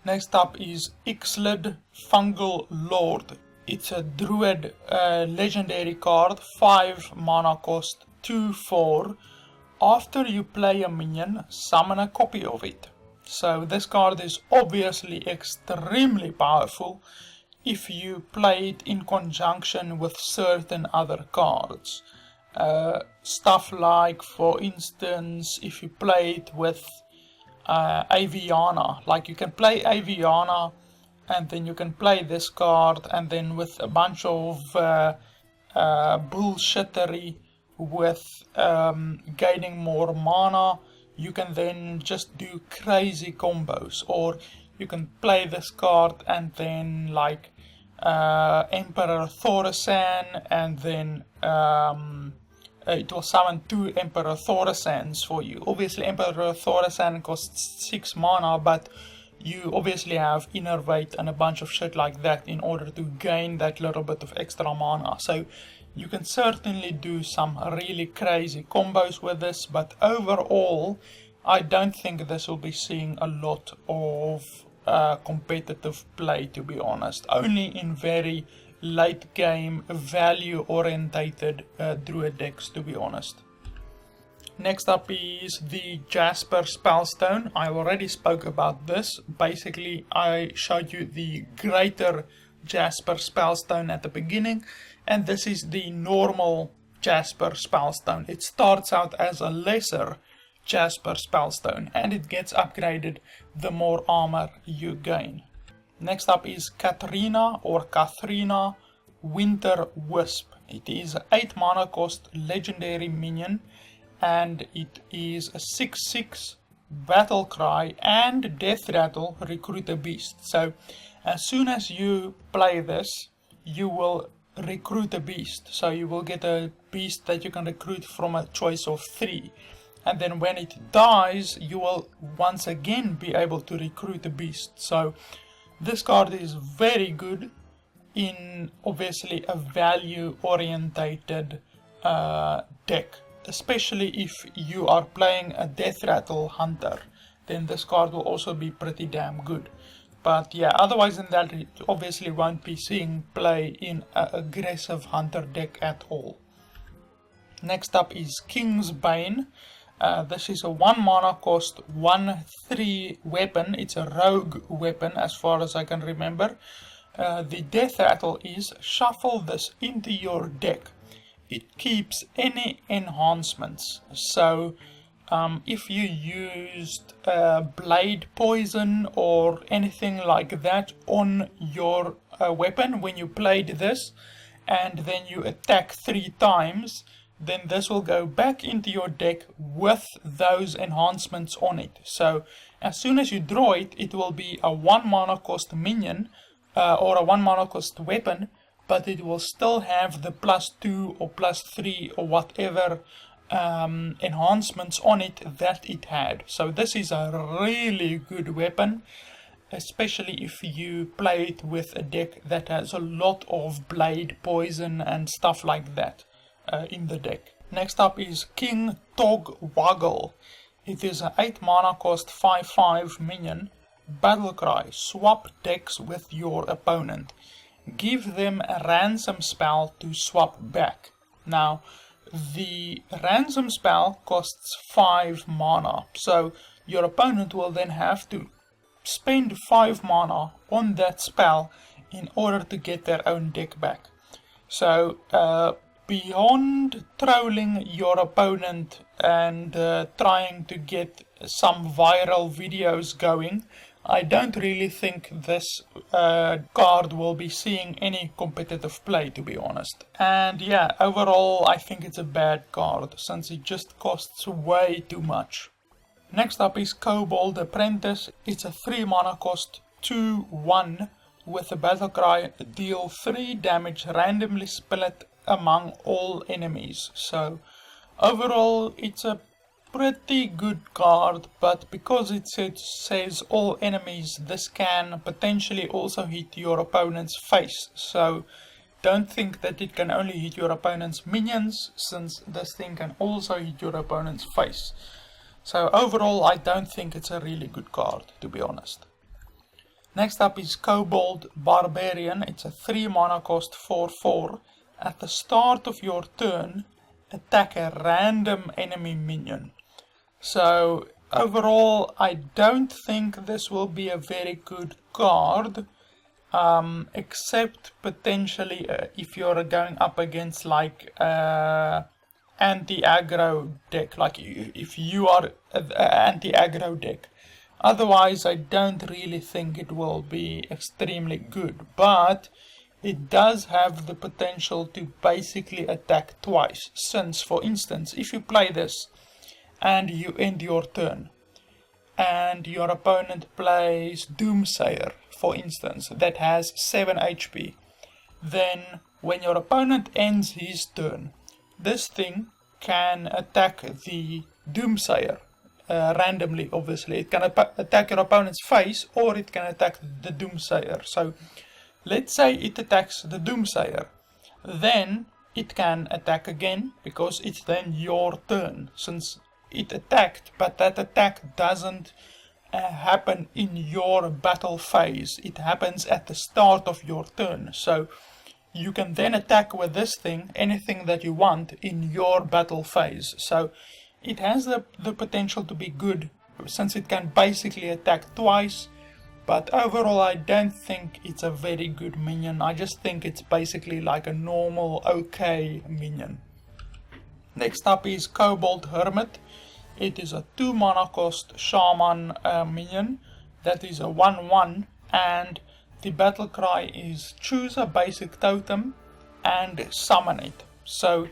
Next up is Ixlid Fungal Lord. It's a druid legendary card, 5 mana cost 2/4. After you play a minion, summon a copy of it. So this card is obviously extremely powerful if you play it in conjunction with certain other cards. Stuff like, for instance, if you play it with Aviana, like you can play Aviana and then you can play this card, and then with a bunch of bullshittery with gaining more mana, you can then just do crazy combos. Or you can play this card and then like Emperor Thorasan, and then it will summon 2 Emperor Thorasans for you. Obviously Emperor Thorasan costs 6 mana, but you obviously have Innervate and a bunch of shit like that in order to gain that little bit of extra mana. So you can certainly do some really crazy combos with this, but overall I don't think this will be seeing a lot of competitive play, to be honest. Only in very late game value orientated druid decks, to be honest. Next up is the Jasper Spellstone. I already spoke about this. Basically I showed you the greater Jasper Spellstone at the beginning, and this is the normal Jasper Spellstone. It starts out as a lesser Jasper Spellstone, and it gets upgraded the more armor you gain. Next up is Katrina or Kathrina Winter Wisp. It is an 8 mana cost legendary minion, and it is a 6/6 battle cry and death rattle recruit a beast. So as soon as you play this, you will recruit a beast. So you will get a beast that you can recruit from a choice of 3. And then when it dies, you will once again be able to recruit a beast. So this card is very good in obviously a value orientated deck. Especially if you are playing a death rattle hunter, then this card will also be pretty damn good. But yeah, otherwise than that, you obviously won't be seeing play in an aggressive hunter deck at all. Next up is King's Bane. This is a 1 mana cost 1/3 weapon. It's a rogue weapon as far as I can remember. The death rattle is shuffle this into your deck. It keeps any enhancements. So if you used blade poison or anything like that on your weapon when you played this, and then you attack 3 times, then this will go back into your deck with those enhancements on it. So as soon as you draw it, it will be a 1 mana cost minion or a 1 mana cost weapon, but it will still have the +2 or +3 or whatever enhancements on it that it had. So this is a really good weapon, especially if you play it with a deck that has a lot of blade poison and stuff like that in the deck. Next up is King Togwaggle. It is an 8 mana cost 5/5 minion. Battlecry, swap decks with your opponent. Give them a ransom spell to swap back. Now, the ransom spell costs 5 mana, so your opponent will then have to spend 5 mana on that spell in order to get their own deck back. So, beyond trolling your opponent and trying to get some viral videos going, I don't really think this card will be seeing any competitive play, to be honest. And yeah, overall I think it's a bad card, since it just costs way too much. Next up is Kobold Apprentice. It's a 3 mana cost 2/1 with a battle cry, deal 3 damage randomly split among all enemies. So overall it's a pretty good card, but because it says all enemies, this can potentially also hit your opponent's face. So don't think that it can only hit your opponent's minions, since this thing can also hit your opponent's face. So overall I don't think it's a really good card, to be honest. Next up is Kobold Barbarian. It's a 3 mana cost 4/4. At the start of your turn, attack a random enemy minion. So overall I don't think this will be a very good card, except potentially if you're going up against like anti-aggro deck, like if you are an anti-aggro deck. Otherwise I don't really think it will be extremely good, but it does have the potential to basically attack twice, since for instance if you play this and you end your turn, and your opponent plays Doomsayer, for instance, that has 7 HP, then when your opponent ends his turn, this thing can attack the Doomsayer randomly, obviously. It can attack your opponent's face, or it can attack the Doomsayer. So let's say it attacks the Doomsayer, then it can attack again, because it's then your turn, since it attacked, but that attack doesn't happen in your battle phase. It happens at the start of your turn. So you can then attack with this thing anything that you want in your battle phase. So it has the potential to be good, since it can basically attack twice, but overall I don't think it's a very good minion. I just think it's basically like a normal okay minion. Next up is Kobold Hermit. It is a 2 mana cost shaman minion that is a 1/1, and the battle cry is choose a basic totem and summon it. So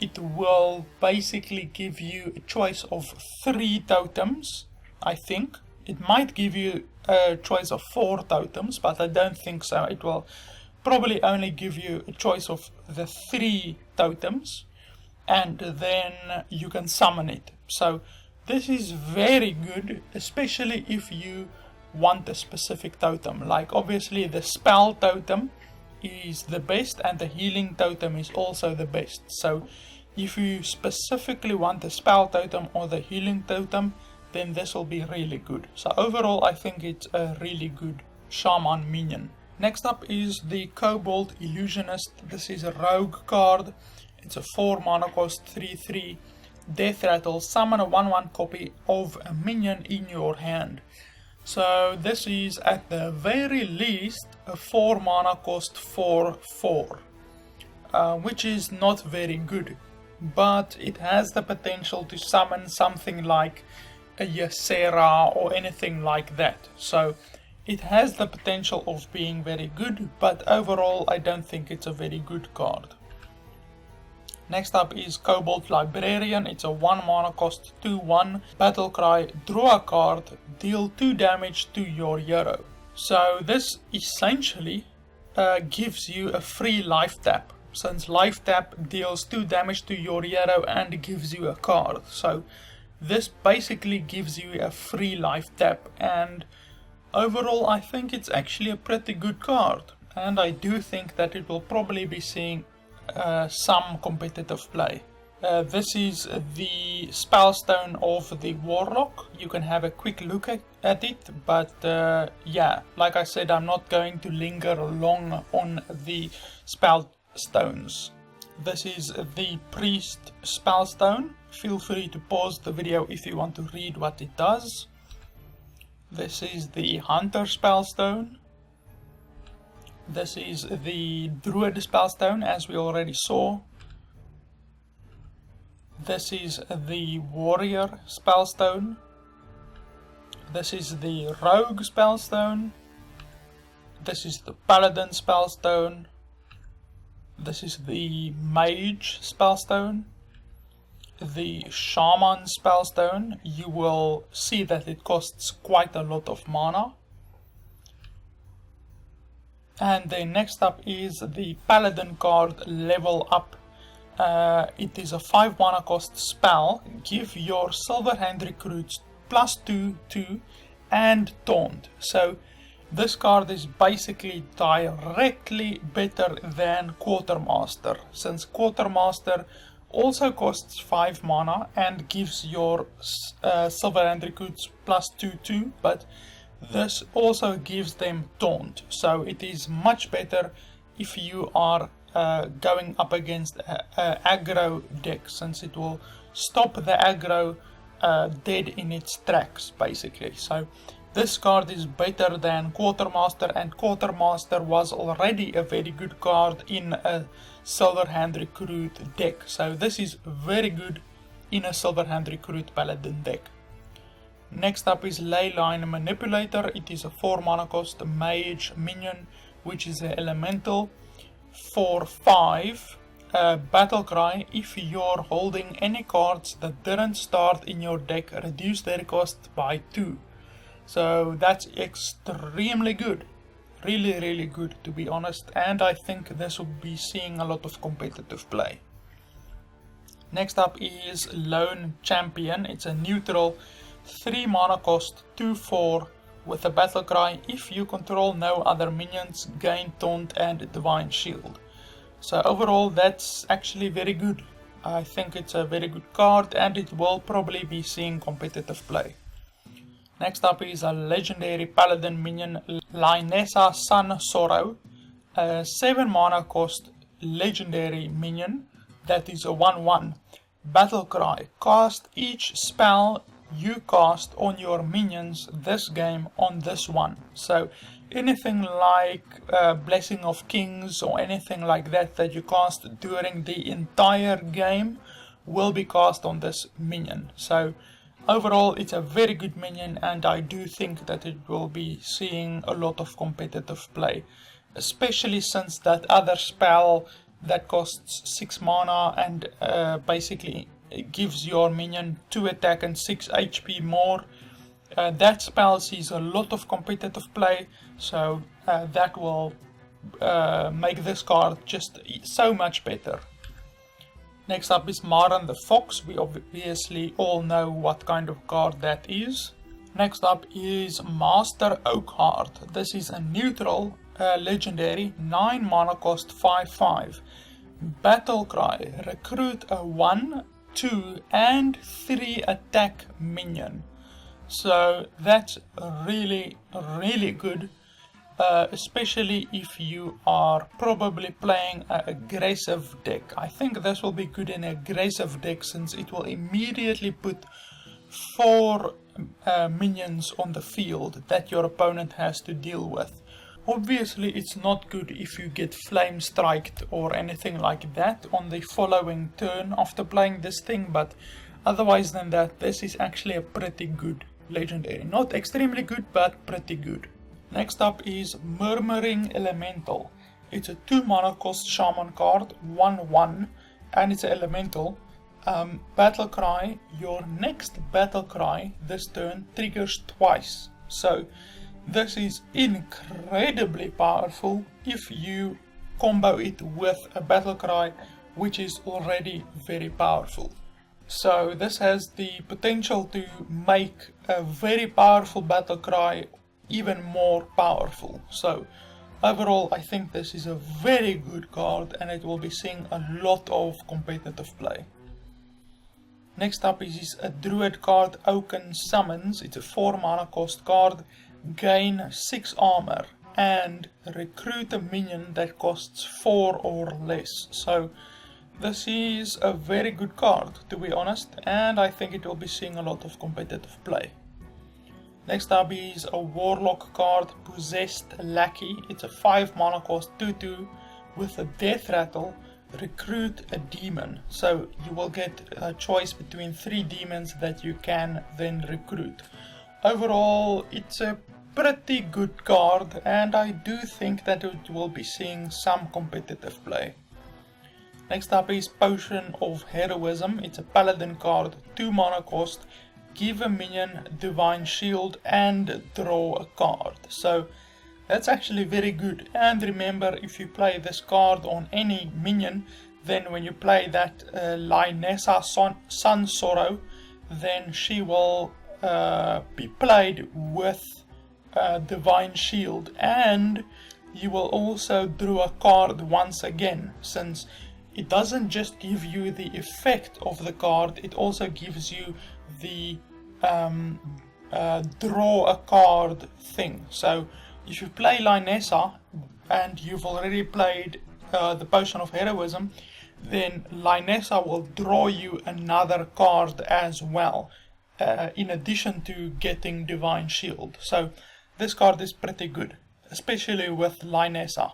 it will basically give you a choice of 3 totems, I think. It might give you a choice of 4 totems, but I don't think so. It will probably only give you a choice of the 3 totems, and then you can summon it. So this is very good, especially if you want a specific totem. Like obviously the spell totem is the best and the healing totem is also the best. So if you specifically want the spell totem or the healing totem, then this will be really good. So overall I think it's a really good shaman minion. Next up is the Kobold Illusionist. This is a rogue card. It's a 4 mana cost 3/3 death rattle. Summon a 1/1 copy of a minion in your hand. So this is at the very least a 4 mana cost 4/4, which is not very good, but it has the potential to summon something like a Ysera or anything like that. So it has the potential of being very good, but overall I don't think it's a very good card. Next up is Kobold Librarian. It's a 1 mana cost 2/1 battle cry. Draw a card, deal 2 damage to your hero. So this essentially gives you a free life tap, since life tap deals 2 damage to your hero and gives you a card. So this basically gives you a free life tap, and overall I think it's actually a pretty good card, and I do think that it will probably be seeing some competitive play. This is the spellstone of the Warlock. You can have a quick look at it, but yeah, like I said, I'm not going to linger long on the spellstones. This is the Priest spellstone. Feel free to pause the video if you want to read what it does. This is the Hunter spellstone. This is the Druid spellstone, as we already saw. This is the Warrior spellstone. This is the Rogue spellstone. This is the Paladin spellstone. This is the Mage spellstone. The Shaman spellstone. You will see that it costs quite a lot of mana. And then next up is the Paladin card, Level Up. It is a 5 mana cost spell. Give your Silverhand recruits +2/2 and Taunt. So this card is basically directly better than Quartermaster, since Quartermaster also costs 5 mana and gives your Silverhand recruits +2/2, but this also gives them Taunt. So it is much better if you are going up against an aggro deck, since it will stop the aggro dead in its tracks basically. So this card is better than Quartermaster, and Quartermaster was already a very good card in a Silverhand Recruit deck. So this is very good in a Silverhand Recruit Paladin deck. Next up is Leyline Manipulator. It is a 4 mana cost mage minion, which is an elemental. For 5 battle cry. If you're holding any cards that didn't start in your deck, reduce their cost by 2. So that's extremely good. Really good, to be honest, and I think this will be seeing a lot of competitive play. Next up is Lone Champion. It's a neutral 3 mana cost 2/4 with a battle cry. If you control no other minions, gain Taunt and Divine Shield. So overall that's actually very good. I think it's a very good card and it will probably be seeing competitive play. Next up is a legendary paladin minion, Lynessa Sun Sorrow, a 7 mana cost legendary minion that is a 1/1. Battle cry. Cast each spell you cast on your minions this game on this one. So anything like Blessing of Kings or anything like that that you cast during the entire game will be cast on this minion. So overall it's a very good minion, and I do think that it will be seeing a lot of competitive play, especially since that other spell that costs 6 mana and basically gives your minion 2 attack and 6 HP more. That spell sees a lot of competitive play, so that will make this card just so much better. Next up is Maran the Fox. We obviously all know what kind of card that is. Next up is Master Oakheart. This is a neutral legendary 9 mana cost 5/5. Battle Cry. Recruit a 1, 2 and 3 attack minion. So that's really good, especially if you are probably playing an aggressive deck. I think this will be good in an aggressive deck, since it will immediately put 4 minions on the field that your opponent has to deal with. Obviously it's not good if you get flame striked or anything like that on the following turn after playing this thing, but otherwise than that, this is actually a pretty good legendary. Not extremely good, but pretty good. Next up is Murmuring Elemental. It's a 2 mana cost shaman card, 1/1, and it's an elemental. Battle Cry. Your next Battle Cry this turn triggers twice. So this is incredibly powerful if you combo it with a Battle Cry, which is already very powerful. So this has the potential to make a very powerful Battle Cry even more powerful. So overall I think this is a very good card, and it will be seeing a lot of competitive play. Next up is a Druid card, Oaken Summons. It's a 4 mana cost card. Gain 6 armor and recruit a minion that costs 4 or less. So this is a very good card, to be honest, and I think it will be seeing a lot of competitive play. Next up is a Warlock card, Possessed Lackey. It's a 5 mana cost 2/2 with a Death Rattle. Recruit a demon. So you will get a choice between 3 demons that you can then recruit. Overall it's a pretty good card, and I do think that it will be seeing some competitive play. Next up is Potion of Heroism. It's a Paladin card, 2 mana cost. Give a minion Divine Shield and draw a card. So that's actually very good. And remember, if you play this card on any minion, then when you play that Lynessa Sun Sorrow, then she will be played with Divine Shield, and you will also draw a card once again, since it doesn't just give you the effect of the card, it also gives you the draw a card thing. So if you play Lynessa and you've already played the Potion of Heroism, then Lynessa will draw you another card as well, in addition to getting Divine Shield. So this card is pretty good, especially with Lynessa.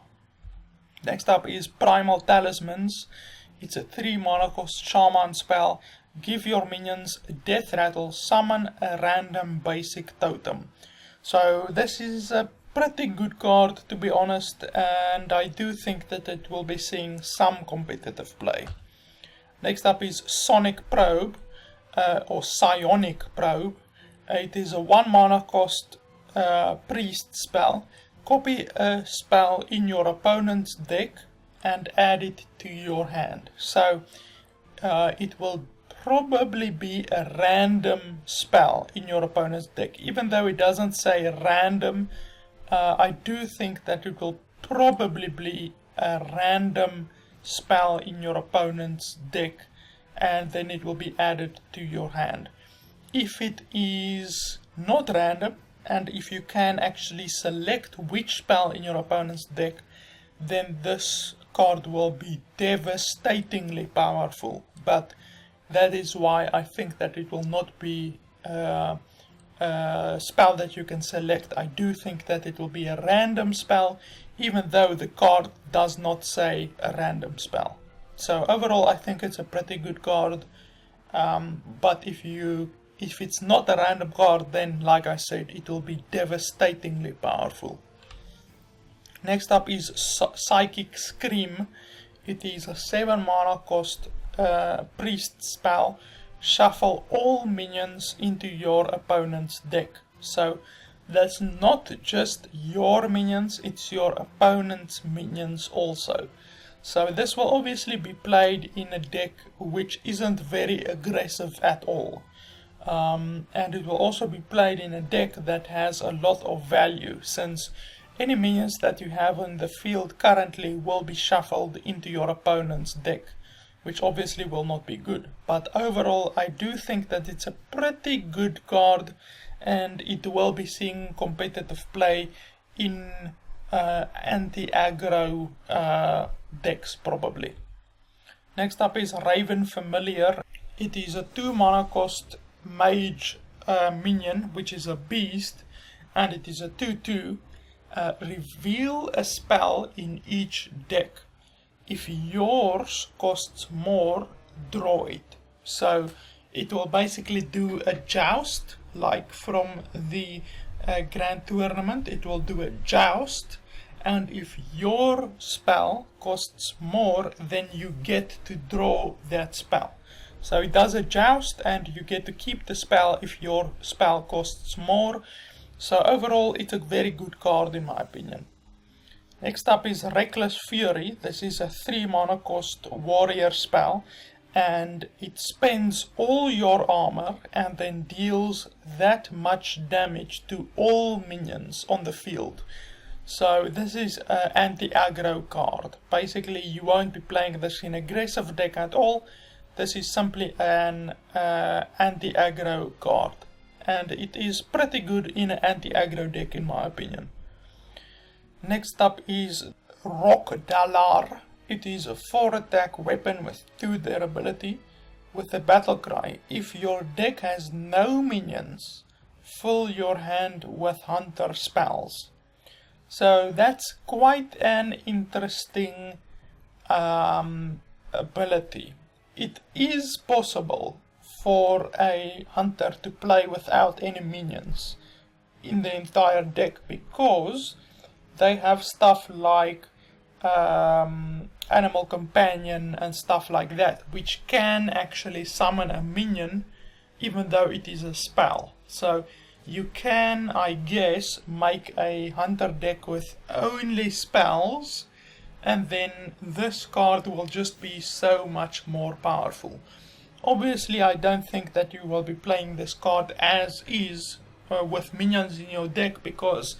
Next up is Primal Talismans. It's a 3 mana cost shaman spell. Give your minions a Death Rattle, summon a random basic totem. So this is a pretty good card, to be honest, and I do think that it will be seeing some competitive play. Next up is Sonic Probe, or Psionic Probe. It is a 1 mana cost priest spell. Copy a spell in your opponent's deck and add it to your hand. So it will probably be a random spell in your opponent's deck. Even though it doesn't say random, I do think that it will probably be a random spell in your opponent's deck, and then it will be added to your hand. If it is not random, and if you can actually select which spell in your opponent's deck, then this card will be devastatingly powerful. But that is why I think that it will not be spell that you can select. I do think that it will be a random spell, even though the card does not say a random spell. So overall I think it's a pretty good card, but if it's not a random card, then like I said, it will be devastatingly powerful. Next up is Psychic Scream. It is a 7 mana cost priest spell. Shuffle all minions into your opponent's deck. So that's not just your minions, it's your opponent's minions also. So this will obviously be played in a deck which isn't very aggressive at all. And it will also be played in a deck that has a lot of value, since any minions that you have on the field currently will be shuffled into your opponent's deck, which obviously will not be good. But overall I do think that it's a pretty good card, and it will be seeing competitive play in anti-aggro decks probably. Next up is Raven Familiar. It is a 2 mana cost mage minion, which is a beast, and it is a 2/2. Reveal a spell in each deck. If yours costs more, draw it. So it will basically do a joust, like from the grand tournament. It will do a joust, and if your spell costs more, then you get to draw that spell. So it does a joust, and you get to keep the spell if your spell costs more. So overall it's a very good card in my opinion. Next up is Reckless Fury. This is a 3 mana cost warrior spell, and it spends all your armor and then deals that much damage to all minions on the field. So this is an anti-aggro card. Basically you won't be playing this in aggressive deck at all. This is simply an anti-aggro card, and it is pretty good in an anti-aggro deck in my opinion. Next up is Rhok'delar. It is a 4 attack weapon with 2 durability with a battle cry. If your deck has no minions, fill your hand with hunter spells. So that's quite an interesting ability. It is possible for a hunter to play without any minions in the entire deck, because they have stuff like Animal Companion and stuff like that, which can actually summon a minion even though it is a spell. So you can, I guess, make a hunter deck with only spells, and then this card will just be so much more powerful. Obviously I don't think that you will be playing this card as is with minions in your deck, because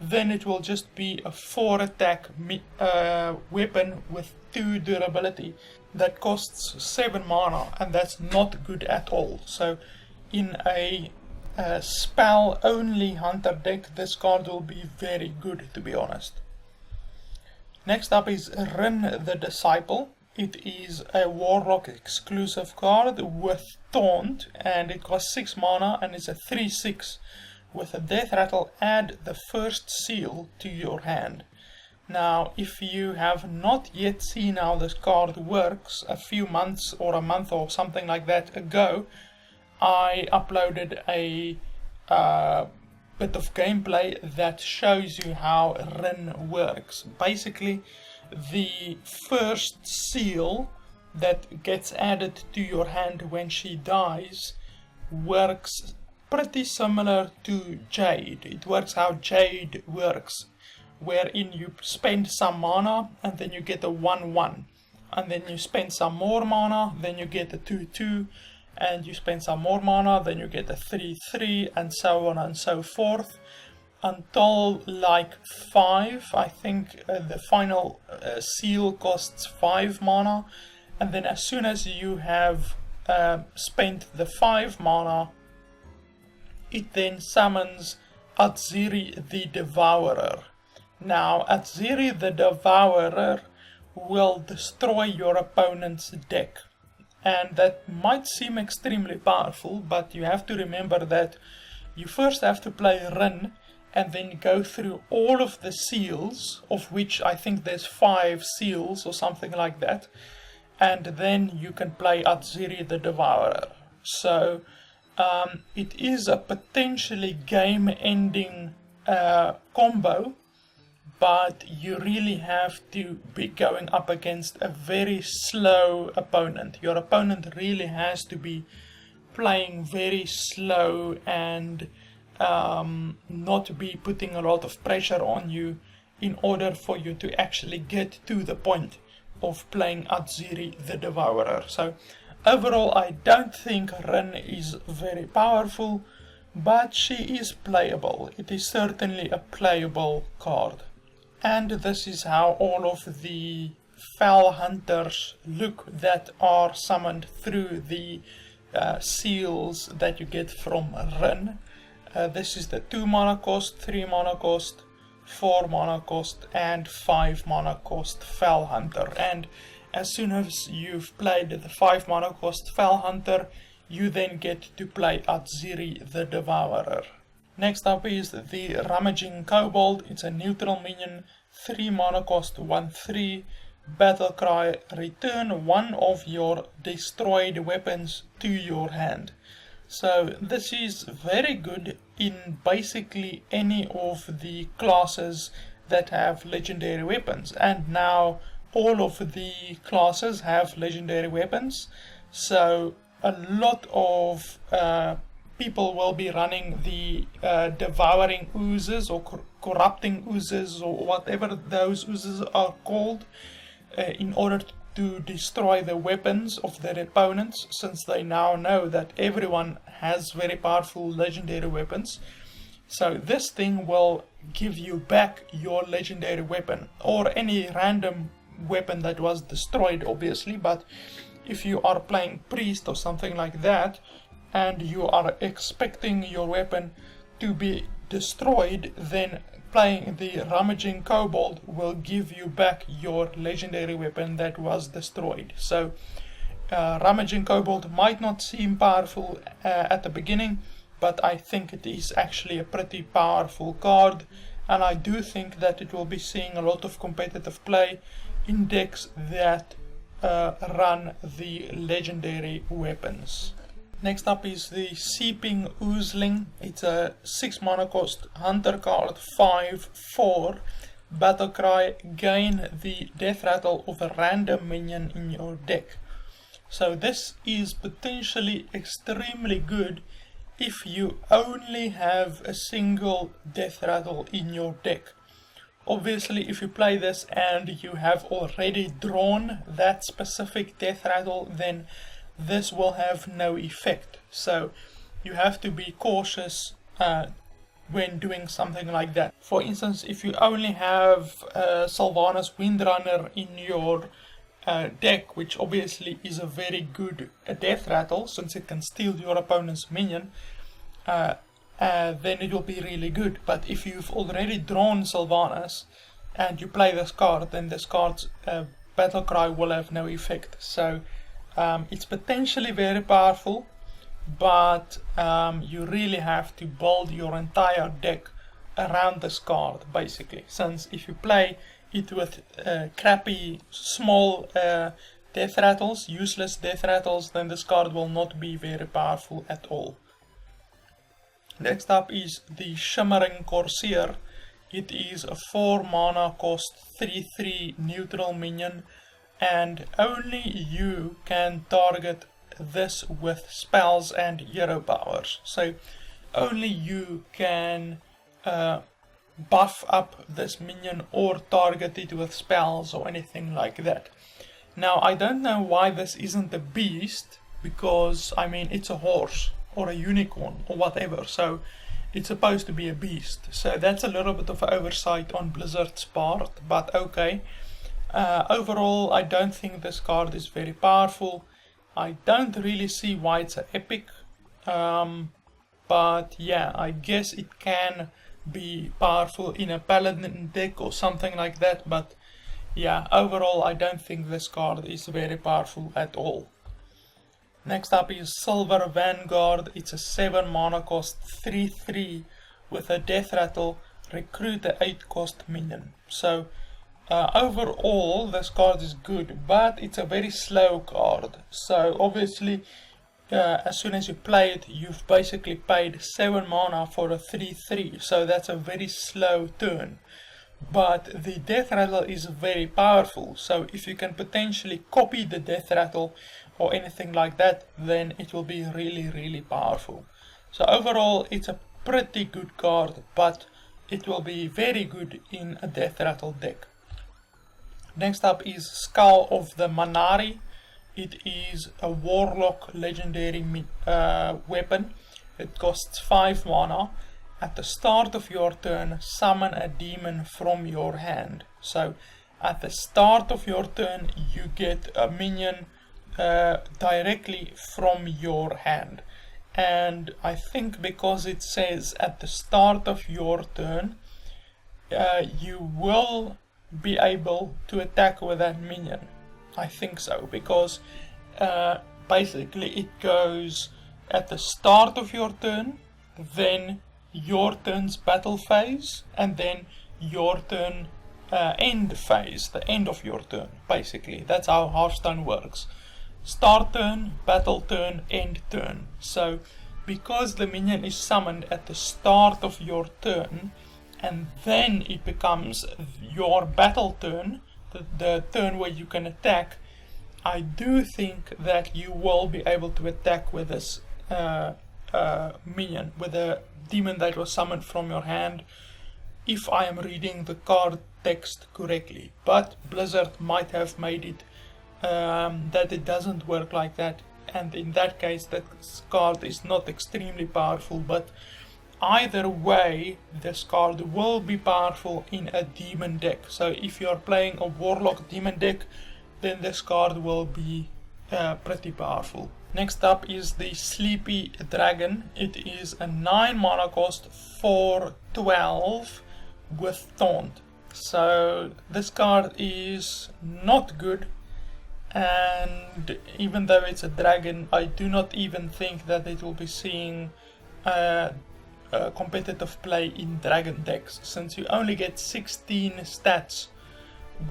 then it will just be a 4 attack weapon with 2 durability that costs 7 mana, and that's not good at all. So in a spell only hunter deck, this card will be very good, to be honest. Next up is Rin the Disciple. It is a Warlock exclusive card with Taunt, and it costs 6 mana and is a 3/6. With a death rattle, add the first seal to your hand. Now, if you have not yet seen how this card works, a few months or a month or something like that ago, I uploaded a bit of gameplay that shows you how Rin works. Basically, the first seal that gets added to your hand when she dies works pretty similar to Jade. It works how Jade works, wherein you spend some mana and then you get a 1/1, and then you spend some more mana, then you get a 2/2, and you spend some more mana, then you get a 3/3, and so on and so forth, until like 5. I think the final seal costs 5 mana, and then as soon as you have spent the 5 mana, it then summons Atziri the Devourer. Now, Atziri the Devourer will destroy your opponent's deck. And that might seem extremely powerful, but you have to remember that you first have to play Rin and then go through all of the seals, of which I think there's 5 seals or something like that, and then you can play Atziri the Devourer. So it is a potentially game-ending combo, but you really have to be going up against a very slow opponent. Your opponent really has to be playing very slow and not be putting a lot of pressure on you in order for you to actually get to the point of playing Atziri the Devourer. So overall, I don't think Rin is very powerful, but she is playable. It is certainly a playable card. And this is how all of the Fel Hunters look that are summoned through the seals that you get from Rin. This is the 2 mana cost, 3 mana cost, 4 mana cost and 5 mana cost Fel Hunter. And as soon as you've played the 5 mana cost Fel Hunter, you then get to play Atziri the Devourer. Next up is the Rummaging Kobold. It's a neutral minion, 3 mana cost, 1/3. Battle cry, return one of your destroyed weapons to your hand. So this is very good in basically any of the classes that have legendary weapons. And now all of the classes have legendary weapons. So a lot of people will be running the devouring oozes or corrupting oozes or whatever those oozes are called in order to destroy the weapons of their opponents, since they now know that everyone has very powerful legendary weapons. So this thing will give you back your legendary weapon or any random weapon that was destroyed, obviously. But if you are playing priest or something like that and you are expecting your weapon to be destroyed, then playing the Rummaging Kobold will give you back your legendary weapon that was destroyed. So Rummaging Kobold might not seem powerful at the beginning, but I think it is actually a pretty powerful card, and I do think that it will be seeing a lot of competitive play in decks that run the legendary weapons. Next up is the Seeping Oozling. It's a 6 mana cost hunter card, 5/4. Battle cry, gain the death rattle of a random minion in your deck. So this is potentially extremely good if you only have a single death rattle in your deck. Obviously, if you play this and you have already drawn that specific death rattle, then this will have no effect. So you have to be cautious when doing something like that. For instance, if you only have Sylvanas Windrunner in your deck, which obviously is a very good death rattle since it can steal your opponent's minion, then it will be really good. But if you've already drawn Sylvanas and you play this card, then this card's battle cry will have no effect. So it's potentially very powerful, but you really have to build your entire deck around this card, basically. Since if you play it with crappy, small death rattles, useless death rattles, then this card will not be very powerful at all. Next up is the Shimmering Corsair. It is a 4 mana cost, 3/3 neutral minion, and only you can target this with spells and hero powers. So only you can buff up this minion or target it with spells or anything like that. Now I don't know why this isn't a beast, because I mean it's a horse or a unicorn or whatever, so it's supposed to be a beast. So that's a little bit of an oversight on Blizzard's part, but okay. Overall, I don't think this card is very powerful. I don't really see why it's an epic, but yeah, I guess it can be powerful in a paladin deck or something like that, but yeah, overall I don't think this card is very powerful at all. Next up is Silver Vanguard. It's a 7 mana cost 3/3 with a death rattle, recruit a 8 cost minion. So overall this card is good, but it's a very slow card. So obviously as soon as you play it, you've basically paid 7 mana for a 3/3, so that's a very slow turn. But the death rattle is very powerful, so if you can potentially copy the death rattle or anything like that, then it will be really powerful. So overall it's a pretty good card, but it will be very good in a death rattle deck. Next up is Skull of the Man'ari. It is a warlock legendary weapon. It costs 5 mana. At the start of your turn, summon a demon from your hand. So at the start of your turn, you get a minion directly from your hand. And I think because it says at the start of your turn, you will be able to attack with that minion. I think so, because basically it goes at the start of your turn, then your turn's battle phase, and then your turn end phase, the end of your turn. Basically, that's how Hearthstone works. Start turn, battle turn, end turn. So because the minion is summoned at the start of your turn, and then it becomes your battle turn, the turn where you can attack, I do think that you will be able to attack with this minion, with a demon that was summoned from your hand, if I am reading the card text correctly. But Blizzard might have made it that it doesn't work like that, and in that case that card is not extremely powerful. But either way, this card will be powerful in a demon deck. So if you are playing a warlock demon deck, then this card will be pretty powerful. Next up is the Sleepy Dragon. It is a 9 mana cost for 12 with Taunt. So this card is not good, and even though it's a dragon, I do not even think that it will be seeing competitive play in dragon decks, since you only get 16 stats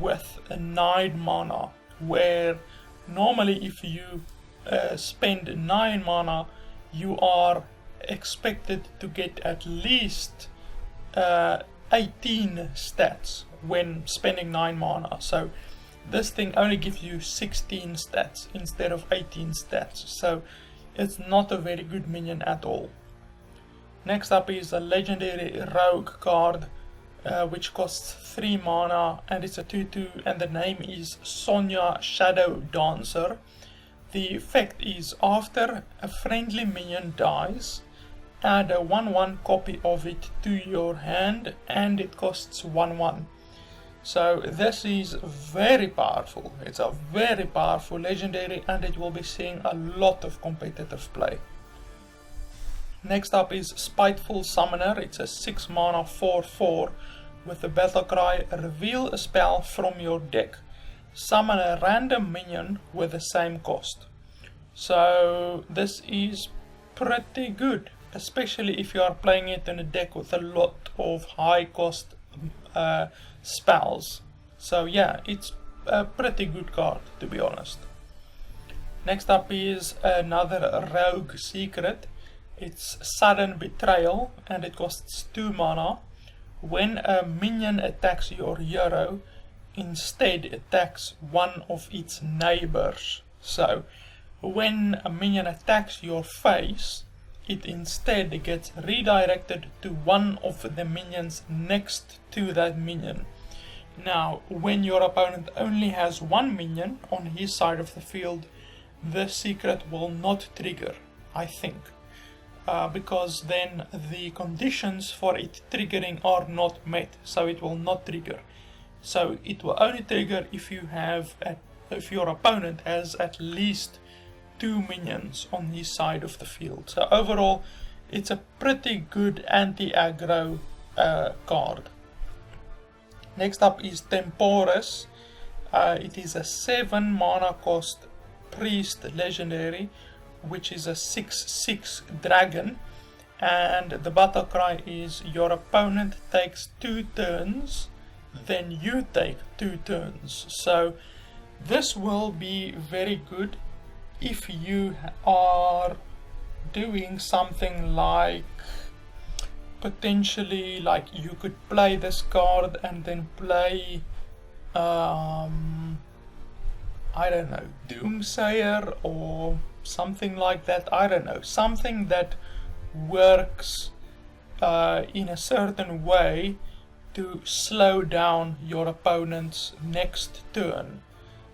with a 9 mana, where normally if you spend 9 mana, you are expected to get at least 18 stats when spending 9 mana. So this thing only gives you 16 stats instead of 18 stats, so it's not a very good minion at all. Next up is a legendary rogue card, which costs 3 mana, and it's a 2/2, and the name is Sonya Shadow Dancer. The effect is after a friendly minion dies, add a 1/1 copy of it to your hand, and it costs 1/1. So this is very powerful. It's a very powerful legendary, and it will be seeing a lot of competitive play. Next up is Spiteful Summoner. It's a 6 mana 4/4 with the battle cry, reveal a spell from your deck. Summon a random minion with the same cost. So this is pretty good, especially if you are playing it in a deck with a lot of high cost spells. So yeah, it's a pretty good card, to be honest. Next up is another rogue secret. It's Sudden Betrayal, and it costs 2 mana. When a minion attacks your hero, instead attacks one of its neighbors. So when a minion attacks your face, it instead gets redirected to one of the minions next to that minion. Now, when your opponent only has one minion on his side of the field, this secret will not trigger, I think. Because then the conditions for it triggering are not met, so it will not trigger. So it will only trigger if your opponent has at least 2 minions on his side of the field. So overall, it's a pretty good anti-aggro card. Next up is Temporous. It is a 7 mana cost priest legendary which is a 6/6 dragon, and the battle cry is your opponent takes 2 turns, then you take 2 turns. So this will be very good if you are doing something like, potentially, like you could play this card and then play I don't know, Doomsayer or something like that. I don't know, something that works in a certain way to slow down your opponent's next turn.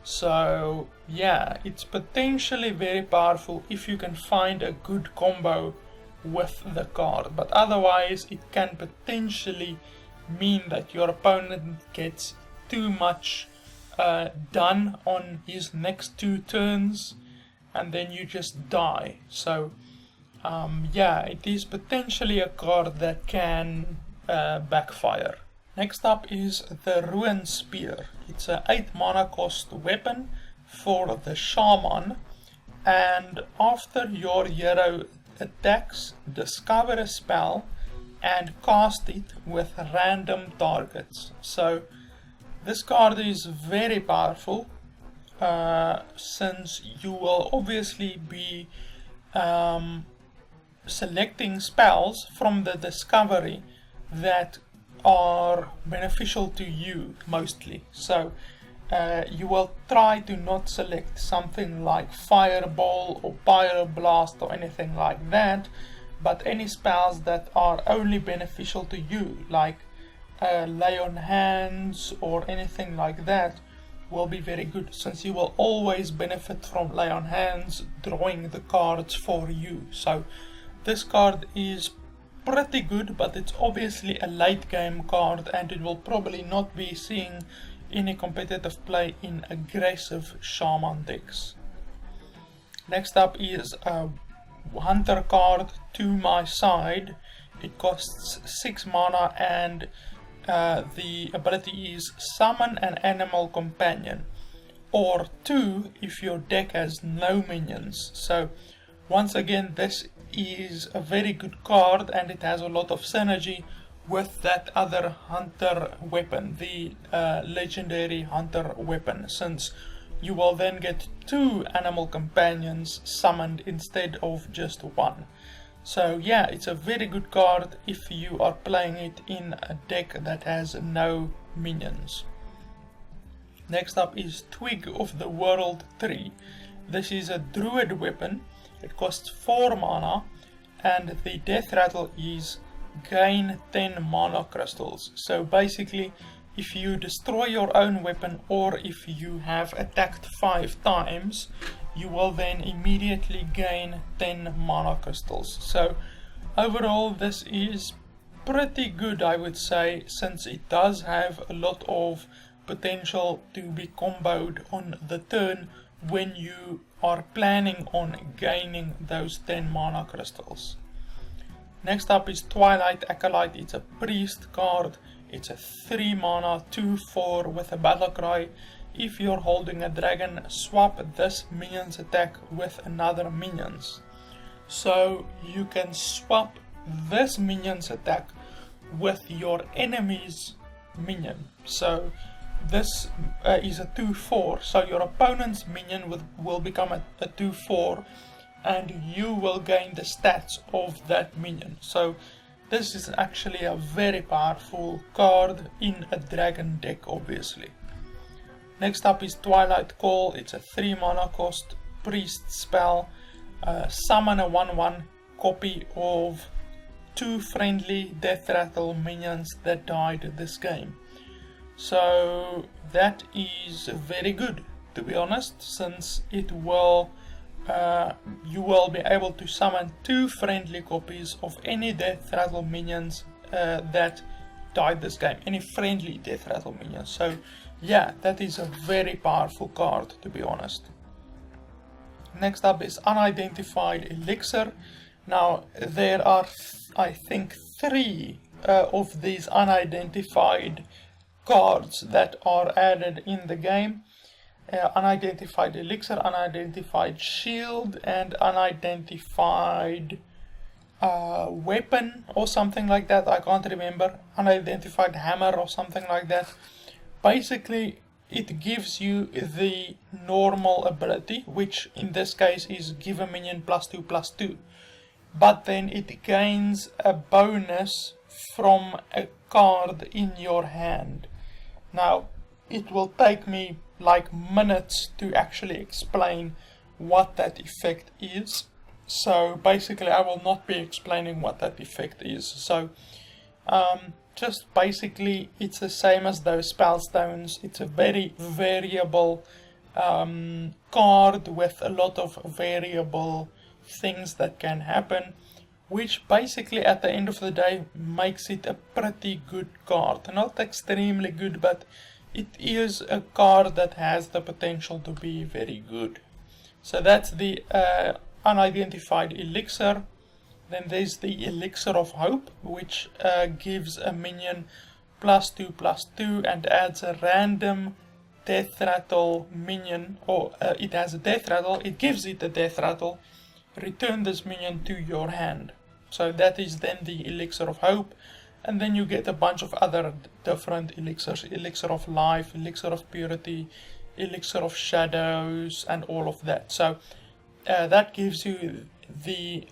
So yeah, it's potentially very powerful if you can find a good combo with the card, but otherwise it can potentially mean that your opponent gets too much done on his next 2 turns and then you just die. So yeah, it is potentially a card that can backfire. Next up is the Ruin Spear. It's a 8 mana cost weapon for the Shaman, and after your hero attacks, discover a spell and cast it with random targets. So this card is very powerful since you will obviously be selecting spells from the discovery that are beneficial to you mostly. So you will try to not select something like Fireball or Pyroblast or anything like that, but any spells that are only beneficial to you, like Lay on Hands or anything like that, will be very good, since you will always benefit from Lay on Hands drawing the cards for you. So this card is pretty good, but it's obviously a late game card and it will probably not be seeing any competitive play in aggressive Shaman decks. Next up is a Hunter card, To My Side. It costs 6 mana and the ability is Summon an Animal Companion, or 2 if your deck has no minions. So once again, this is a very good card and it has a lot of synergy with that other hunter weapon, the legendary hunter weapon, since you will then get 2 animal companions summoned instead of just 1. So yeah, it's a very good card if you are playing it in a deck that has no minions. Next up is Twig of the World 3. This is a druid weapon. It costs 4 mana and the death rattle is gain 10 mana crystals. So basically, if you destroy your own weapon or if you have attacked 5 times, you will then immediately gain 10 mana crystals. So overall this is pretty good, I would say, since it does have a lot of potential to be comboed on the turn when you are planning on gaining those 10 mana crystals. Next up is Twilight Acolyte. It's a priest card. It's a 3 mana 2/4 with a battle cry. If you're holding a dragon, swap this minion's attack with another minion's. So you can swap this minion's attack with your enemy's minion. So this is a 2/4, so your opponent's minion will become a 2/4 and you will gain the stats of that minion. So this is actually a very powerful card in a dragon deck, obviously. Next up is Twilight Call. It's a 3 mana cost priest spell. Summon a 1/1 copy of 2 friendly death rattle minions that died this game. So that is very good, to be honest, since it will you will be able to summon 2 friendly copies of any death rattle minions that died this game, any friendly death rattle minions. So yeah, that is a very powerful card, to be honest. Next up is Unidentified Elixir. Now there are I think 3 of these unidentified cards that are added in the game. unidentified elixir, unidentified shield, and unidentified weapon or something like that. I can't remember. Unidentified hammer or something like that. Basically, it gives you the normal ability, which in this case is give a minion +2/+2. But then it gains a bonus from a card in your hand. Now, it will take me like minutes to actually explain what that effect is. So basically I will not be explaining what that effect is. So just basically it's the same as those spell stones. It's a very variable card with a lot of variable things that can happen, which basically at the end of the day makes it a pretty good card. Not extremely good, but it is a card that has the potential to be very good. So that's the unidentified elixir. Then there's the elixir of hope, which gives a minion +2/+2 and adds a random death rattle minion, or it has a death rattle, it gives it a death rattle. Return this minion to your hand. So that is then the elixir of hope. And then you get a bunch of other different elixirs. Elixir of life, elixir of purity, elixir of shadows, and all of that. So that gives you the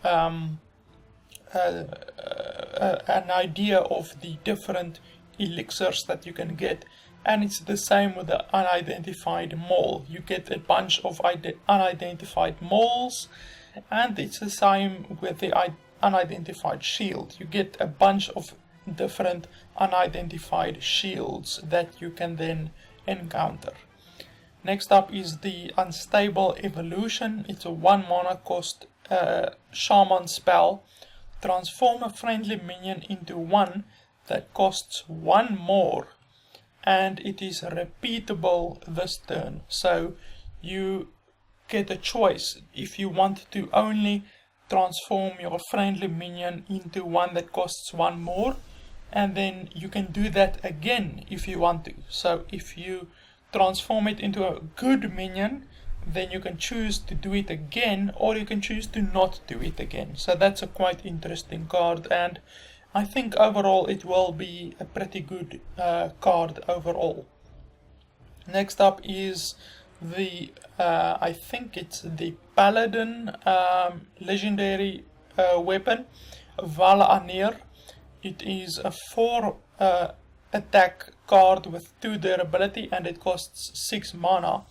an idea of the different elixirs that you can get. And it's the same with the unidentified mole. You get a bunch of unidentified moles, and it's the same with the unidentified shield. You get a bunch of different unidentified shields that you can then encounter. Next up is the unstable evolution. It's a 1 mana cost shaman spell. Transform a friendly minion into one that costs 1 more, and it is repeatable this turn. So you get a choice if you want to only transform your friendly minion into one that costs 1 more, and then you can do that again if you want to. So if you transform it into a good minion, then you can choose to do it again, or you can choose to not do it again. So that's a quite interesting card, and I think overall it will be a pretty good card overall. Next up is the I think it's the Paladin legendary weapon, Val'anyr. It is a 4 attack card with 2 durability, and it costs 6 mana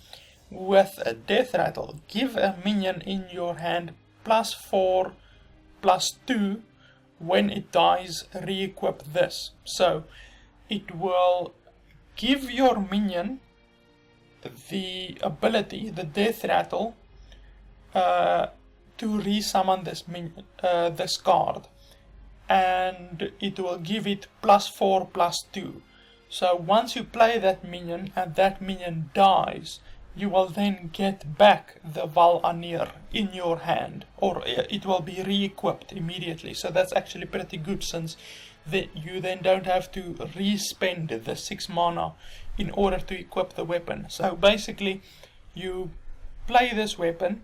with a death rattle. Give a minion in your hand +4/+2. When it dies, re-equip this. So it will give your minion the ability, the death rattle, to resummon this card, and it will give it +4/+2. So once you play that minion and that minion dies, you will then get back the Val'anyr in your hand, or it will be re-equipped immediately. So that's actually pretty good, since you then don't have to re-spend the 6 mana in order to equip the weapon. So basically you play this weapon,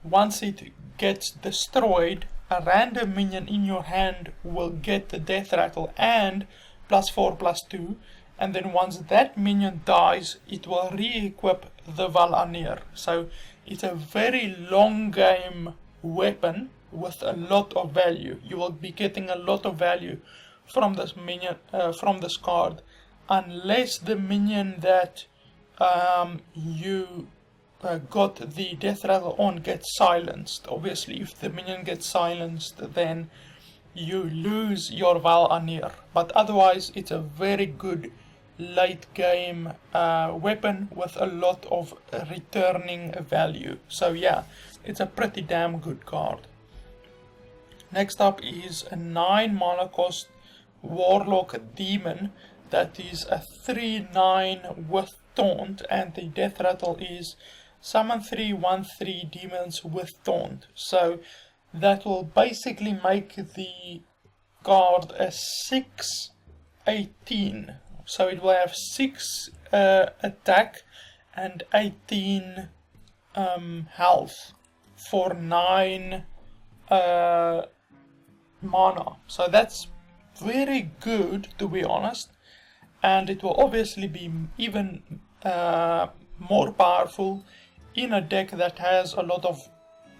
once it gets destroyed, a random minion in your hand will get the death rattle and +4/+2, and then once that minion dies, it will re-equip the Val'anyr. So it's a very long game weapon with a lot of value. You will be getting a lot of value from this minion, from this card, unless the minion that you got the death rattle on gets silenced. Obviously, if the minion gets silenced, then you lose your Val'anyr. But otherwise, it's a very good late game weapon with a lot of returning value. So yeah, it's a pretty damn good card. Next up is a 9 mana cost Warlock Demon. That is a 3/9 with taunt, and the death rattle is summon 3/1/3 demons with taunt. So that will basically make the card a 6/18. So it will have 6 attack and 18 health for 9 mana. So that's very good, to be honest, and it will obviously be even more powerful in a deck that has a lot of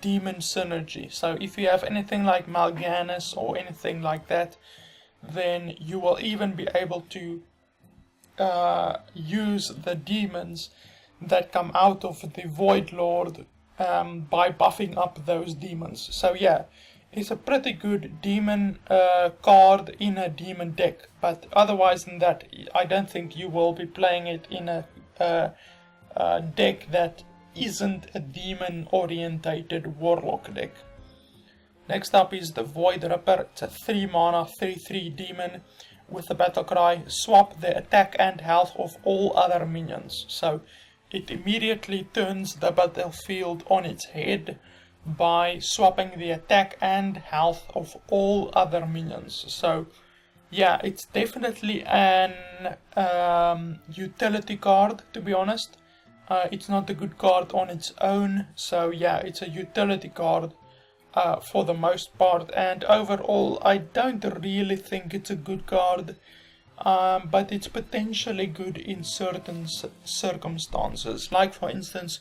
demon synergy. So if you have anything like Mal'Ganis or anything like that, then you will even be able to use the demons that come out of the Void Lord by buffing up those demons. So yeah, it's a pretty good demon card in a demon deck, but otherwise than that, I don't think you will be playing it in a deck that isn't a demon orientated warlock deck. Next up is the Void Ripper. It's a 3 mana 3/3 demon with the battle cry, swap the attack and health of all other minions. So it immediately turns the battlefield on its head by swapping the attack and health of all other minions. So yeah, it's definitely an utility card, to be honest. It's not a good card on its own, so yeah, it's a utility card for the most part, and overall I don't really think it's a good card, but it's potentially good in certain circumstances, like for instance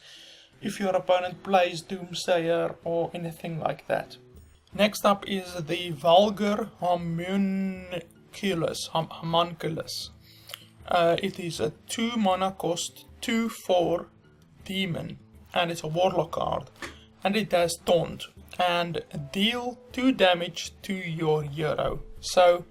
if your opponent plays Doomsayer or anything like that. Next up is the Val'anyr Homunculus. It is a 2 mana cost 2/4 demon, and it's a warlock card, and it has taunt and deal 2 damage to your hero. So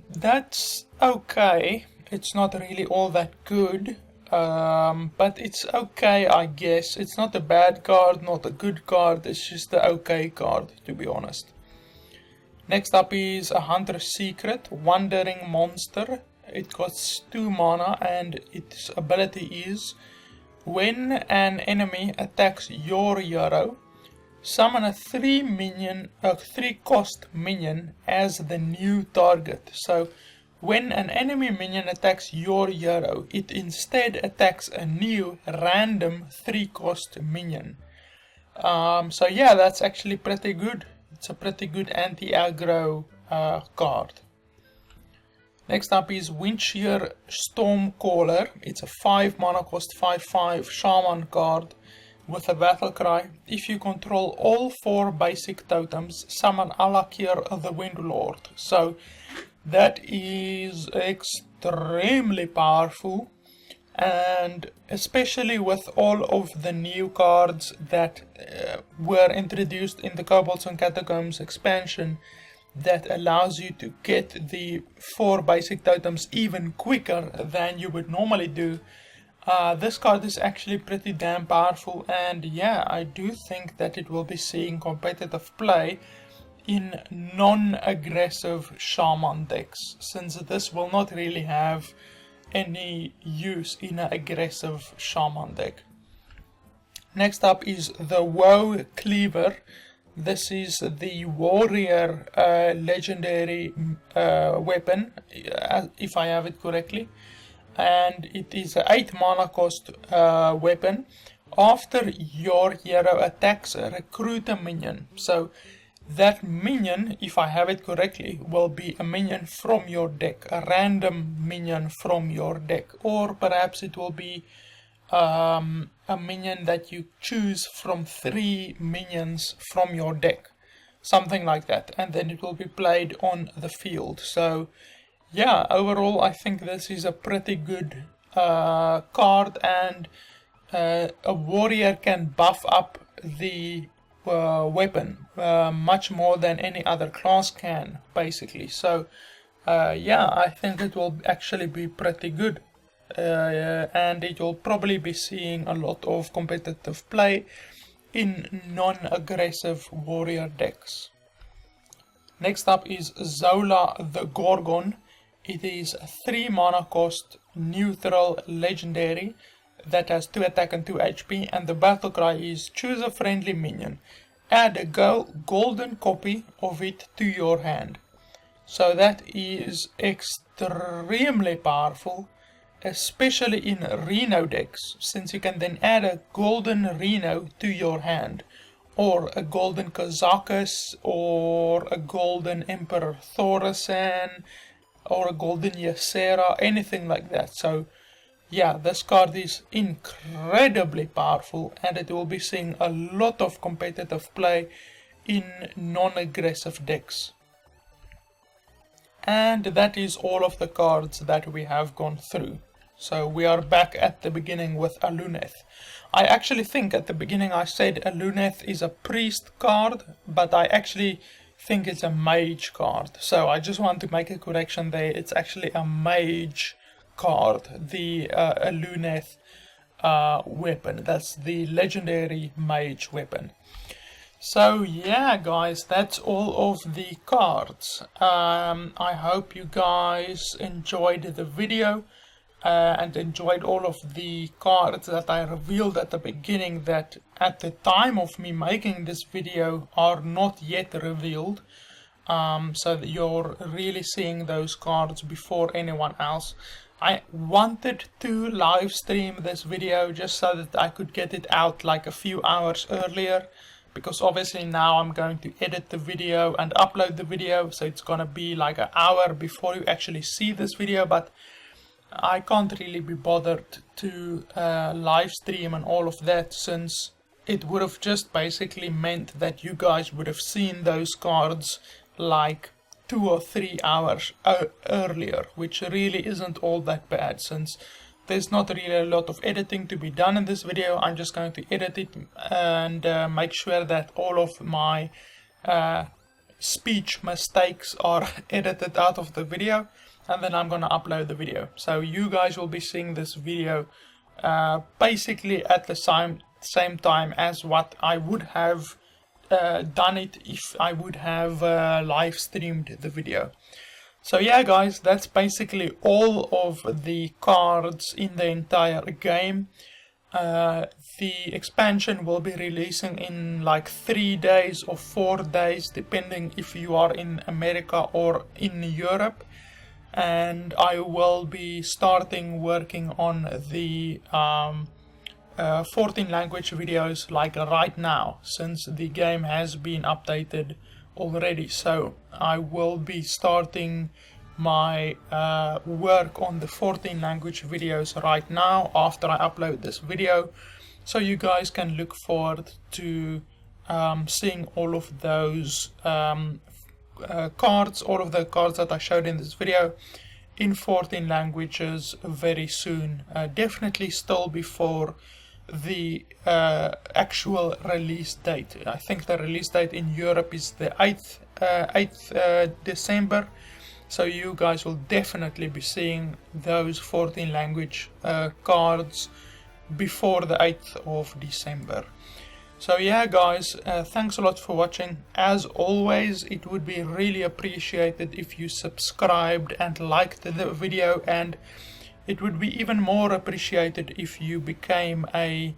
that's okay. It's not really all that good, but it's okay, I guess. It's not a bad card, not a good card, it's just the okay card, to be honest. Next up is a Hunter's Secret, Wandering Monster. It costs 2 mana, and its ability is when an enemy attacks your hero, summon a 3 cost minion as the new target. So when an enemy minion attacks your hero, it instead attacks a new random 3 cost minion. So yeah, that's actually pretty good. It's a pretty good anti-aggro card. Next up is Windshear Stormcaller. It's a 5 mana cost 5/5 shaman card with a battle cry. If you control all 4 basic totems, summon Aluneth the Windlord. So that is extremely powerful, and especially with all of the new cards that were introduced in the Kobolds Catacombs expansion, that allows you to get the 4 basic totems even quicker than you would normally do. This card is actually pretty damn powerful, and yeah, I do think that it will be seeing competitive play in non-aggressive shaman decks, since this will not really have any use in an aggressive shaman deck. Next up is the Woe Cleaver. This is the warrior legendary weapon, if I have it correctly, and it is an 8 mana cost weapon. After your hero attacks, recruit a minion. So that minion, if I have it correctly, will be a minion from your deck, a random minion from your deck, or perhaps it will be a minion that you choose from 3 minions from your deck, something like that, and then it will be played on the field. So yeah, overall I think this is a pretty good card, and a warrior can buff up the weapon much more than any other class can, basically. So yeah, I think it will actually be pretty good. And it will probably be seeing a lot of competitive play in non-aggressive warrior decks. Next up is Zola the Gorgon. It is a 3 mana cost neutral legendary that has 2 attack and 2 HP, and the battle cry is choose a friendly minion, add a golden copy of it to your hand. So that is extremely powerful, especially in Reno decks, since you can then add a golden Reno to your hand, or a golden Kazakus, or a golden Emperor Thaurissan, or a golden Ysera, anything like that. So yeah, this card is incredibly powerful, and it will be seeing a lot of competitive play in non-aggressive decks. And that is all of the cards that we have gone through. So we are back at the beginning with Aluneth. I actually think at the beginning I said Aluneth is a priest card, but I actually think it's a mage card. So I just want to make a correction there. It's actually a mage card, the Aluneth weapon. That's the legendary mage weapon. So yeah guys, that's all of the cards. I hope you guys enjoyed the video and enjoyed all of the cards that I revealed at the beginning, that at the time of me making this video are not yet revealed. So that you're really seeing those cards before anyone else. I wanted to live stream this video just so that I could get it out like a few hours earlier, because obviously now I'm going to edit the video and upload the video, so it's gonna be like an hour before you actually see this video, but I can't really be bothered to live stream and all of that, since it would have just basically meant that you guys would have seen those cards like 2 or 3 hours earlier, which really isn't all that bad, since there's not really a lot of editing to be done in this video. I'm just going to edit it and make sure that all of my speech mistakes are edited out of the video, and then I'm gonna upload the video. So you guys will be seeing this video basically at the same time as what I would have done it if I would have live streamed the video. So yeah guys, that's basically all of the cards in the entire game. The expansion will be releasing in like 3 days or 4 days, depending if you are in America or in Europe. And I will be starting working on the 14 language videos like right now, since the game has been updated already. So I will be starting my work on the 14 language videos right now after I upload this video, so you guys can look forward to seeing all of those cards, all of the cards that I showed in this video in 14 languages very soon, definitely still before the actual release date. I think the release date in Europe is the 8th December, so you guys will definitely be seeing those 14 language cards before the 8th of December. So yeah guys, thanks a lot for watching. As always, it would be really appreciated if you subscribed and liked the video, and it would be even more appreciated if you became a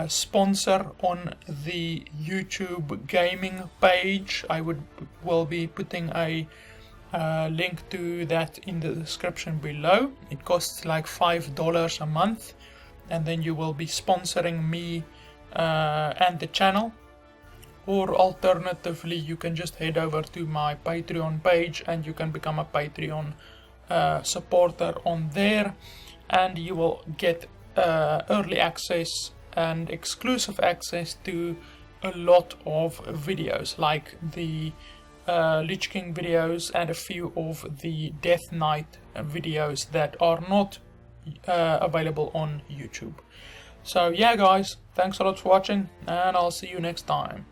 sponsor on the YouTube gaming page. I will be putting a link to that in the description below. It costs like $5 a month, and then you will be sponsoring me and the channel. Or alternatively, you can just head over to my Patreon page and you can become a Patreon supporter on there, and you will get early access and exclusive access to a lot of videos, like the Lich King videos and a few of the Death Knight videos that are not available on YouTube. So yeah guys, thanks a lot for watching, and I'll see you next time.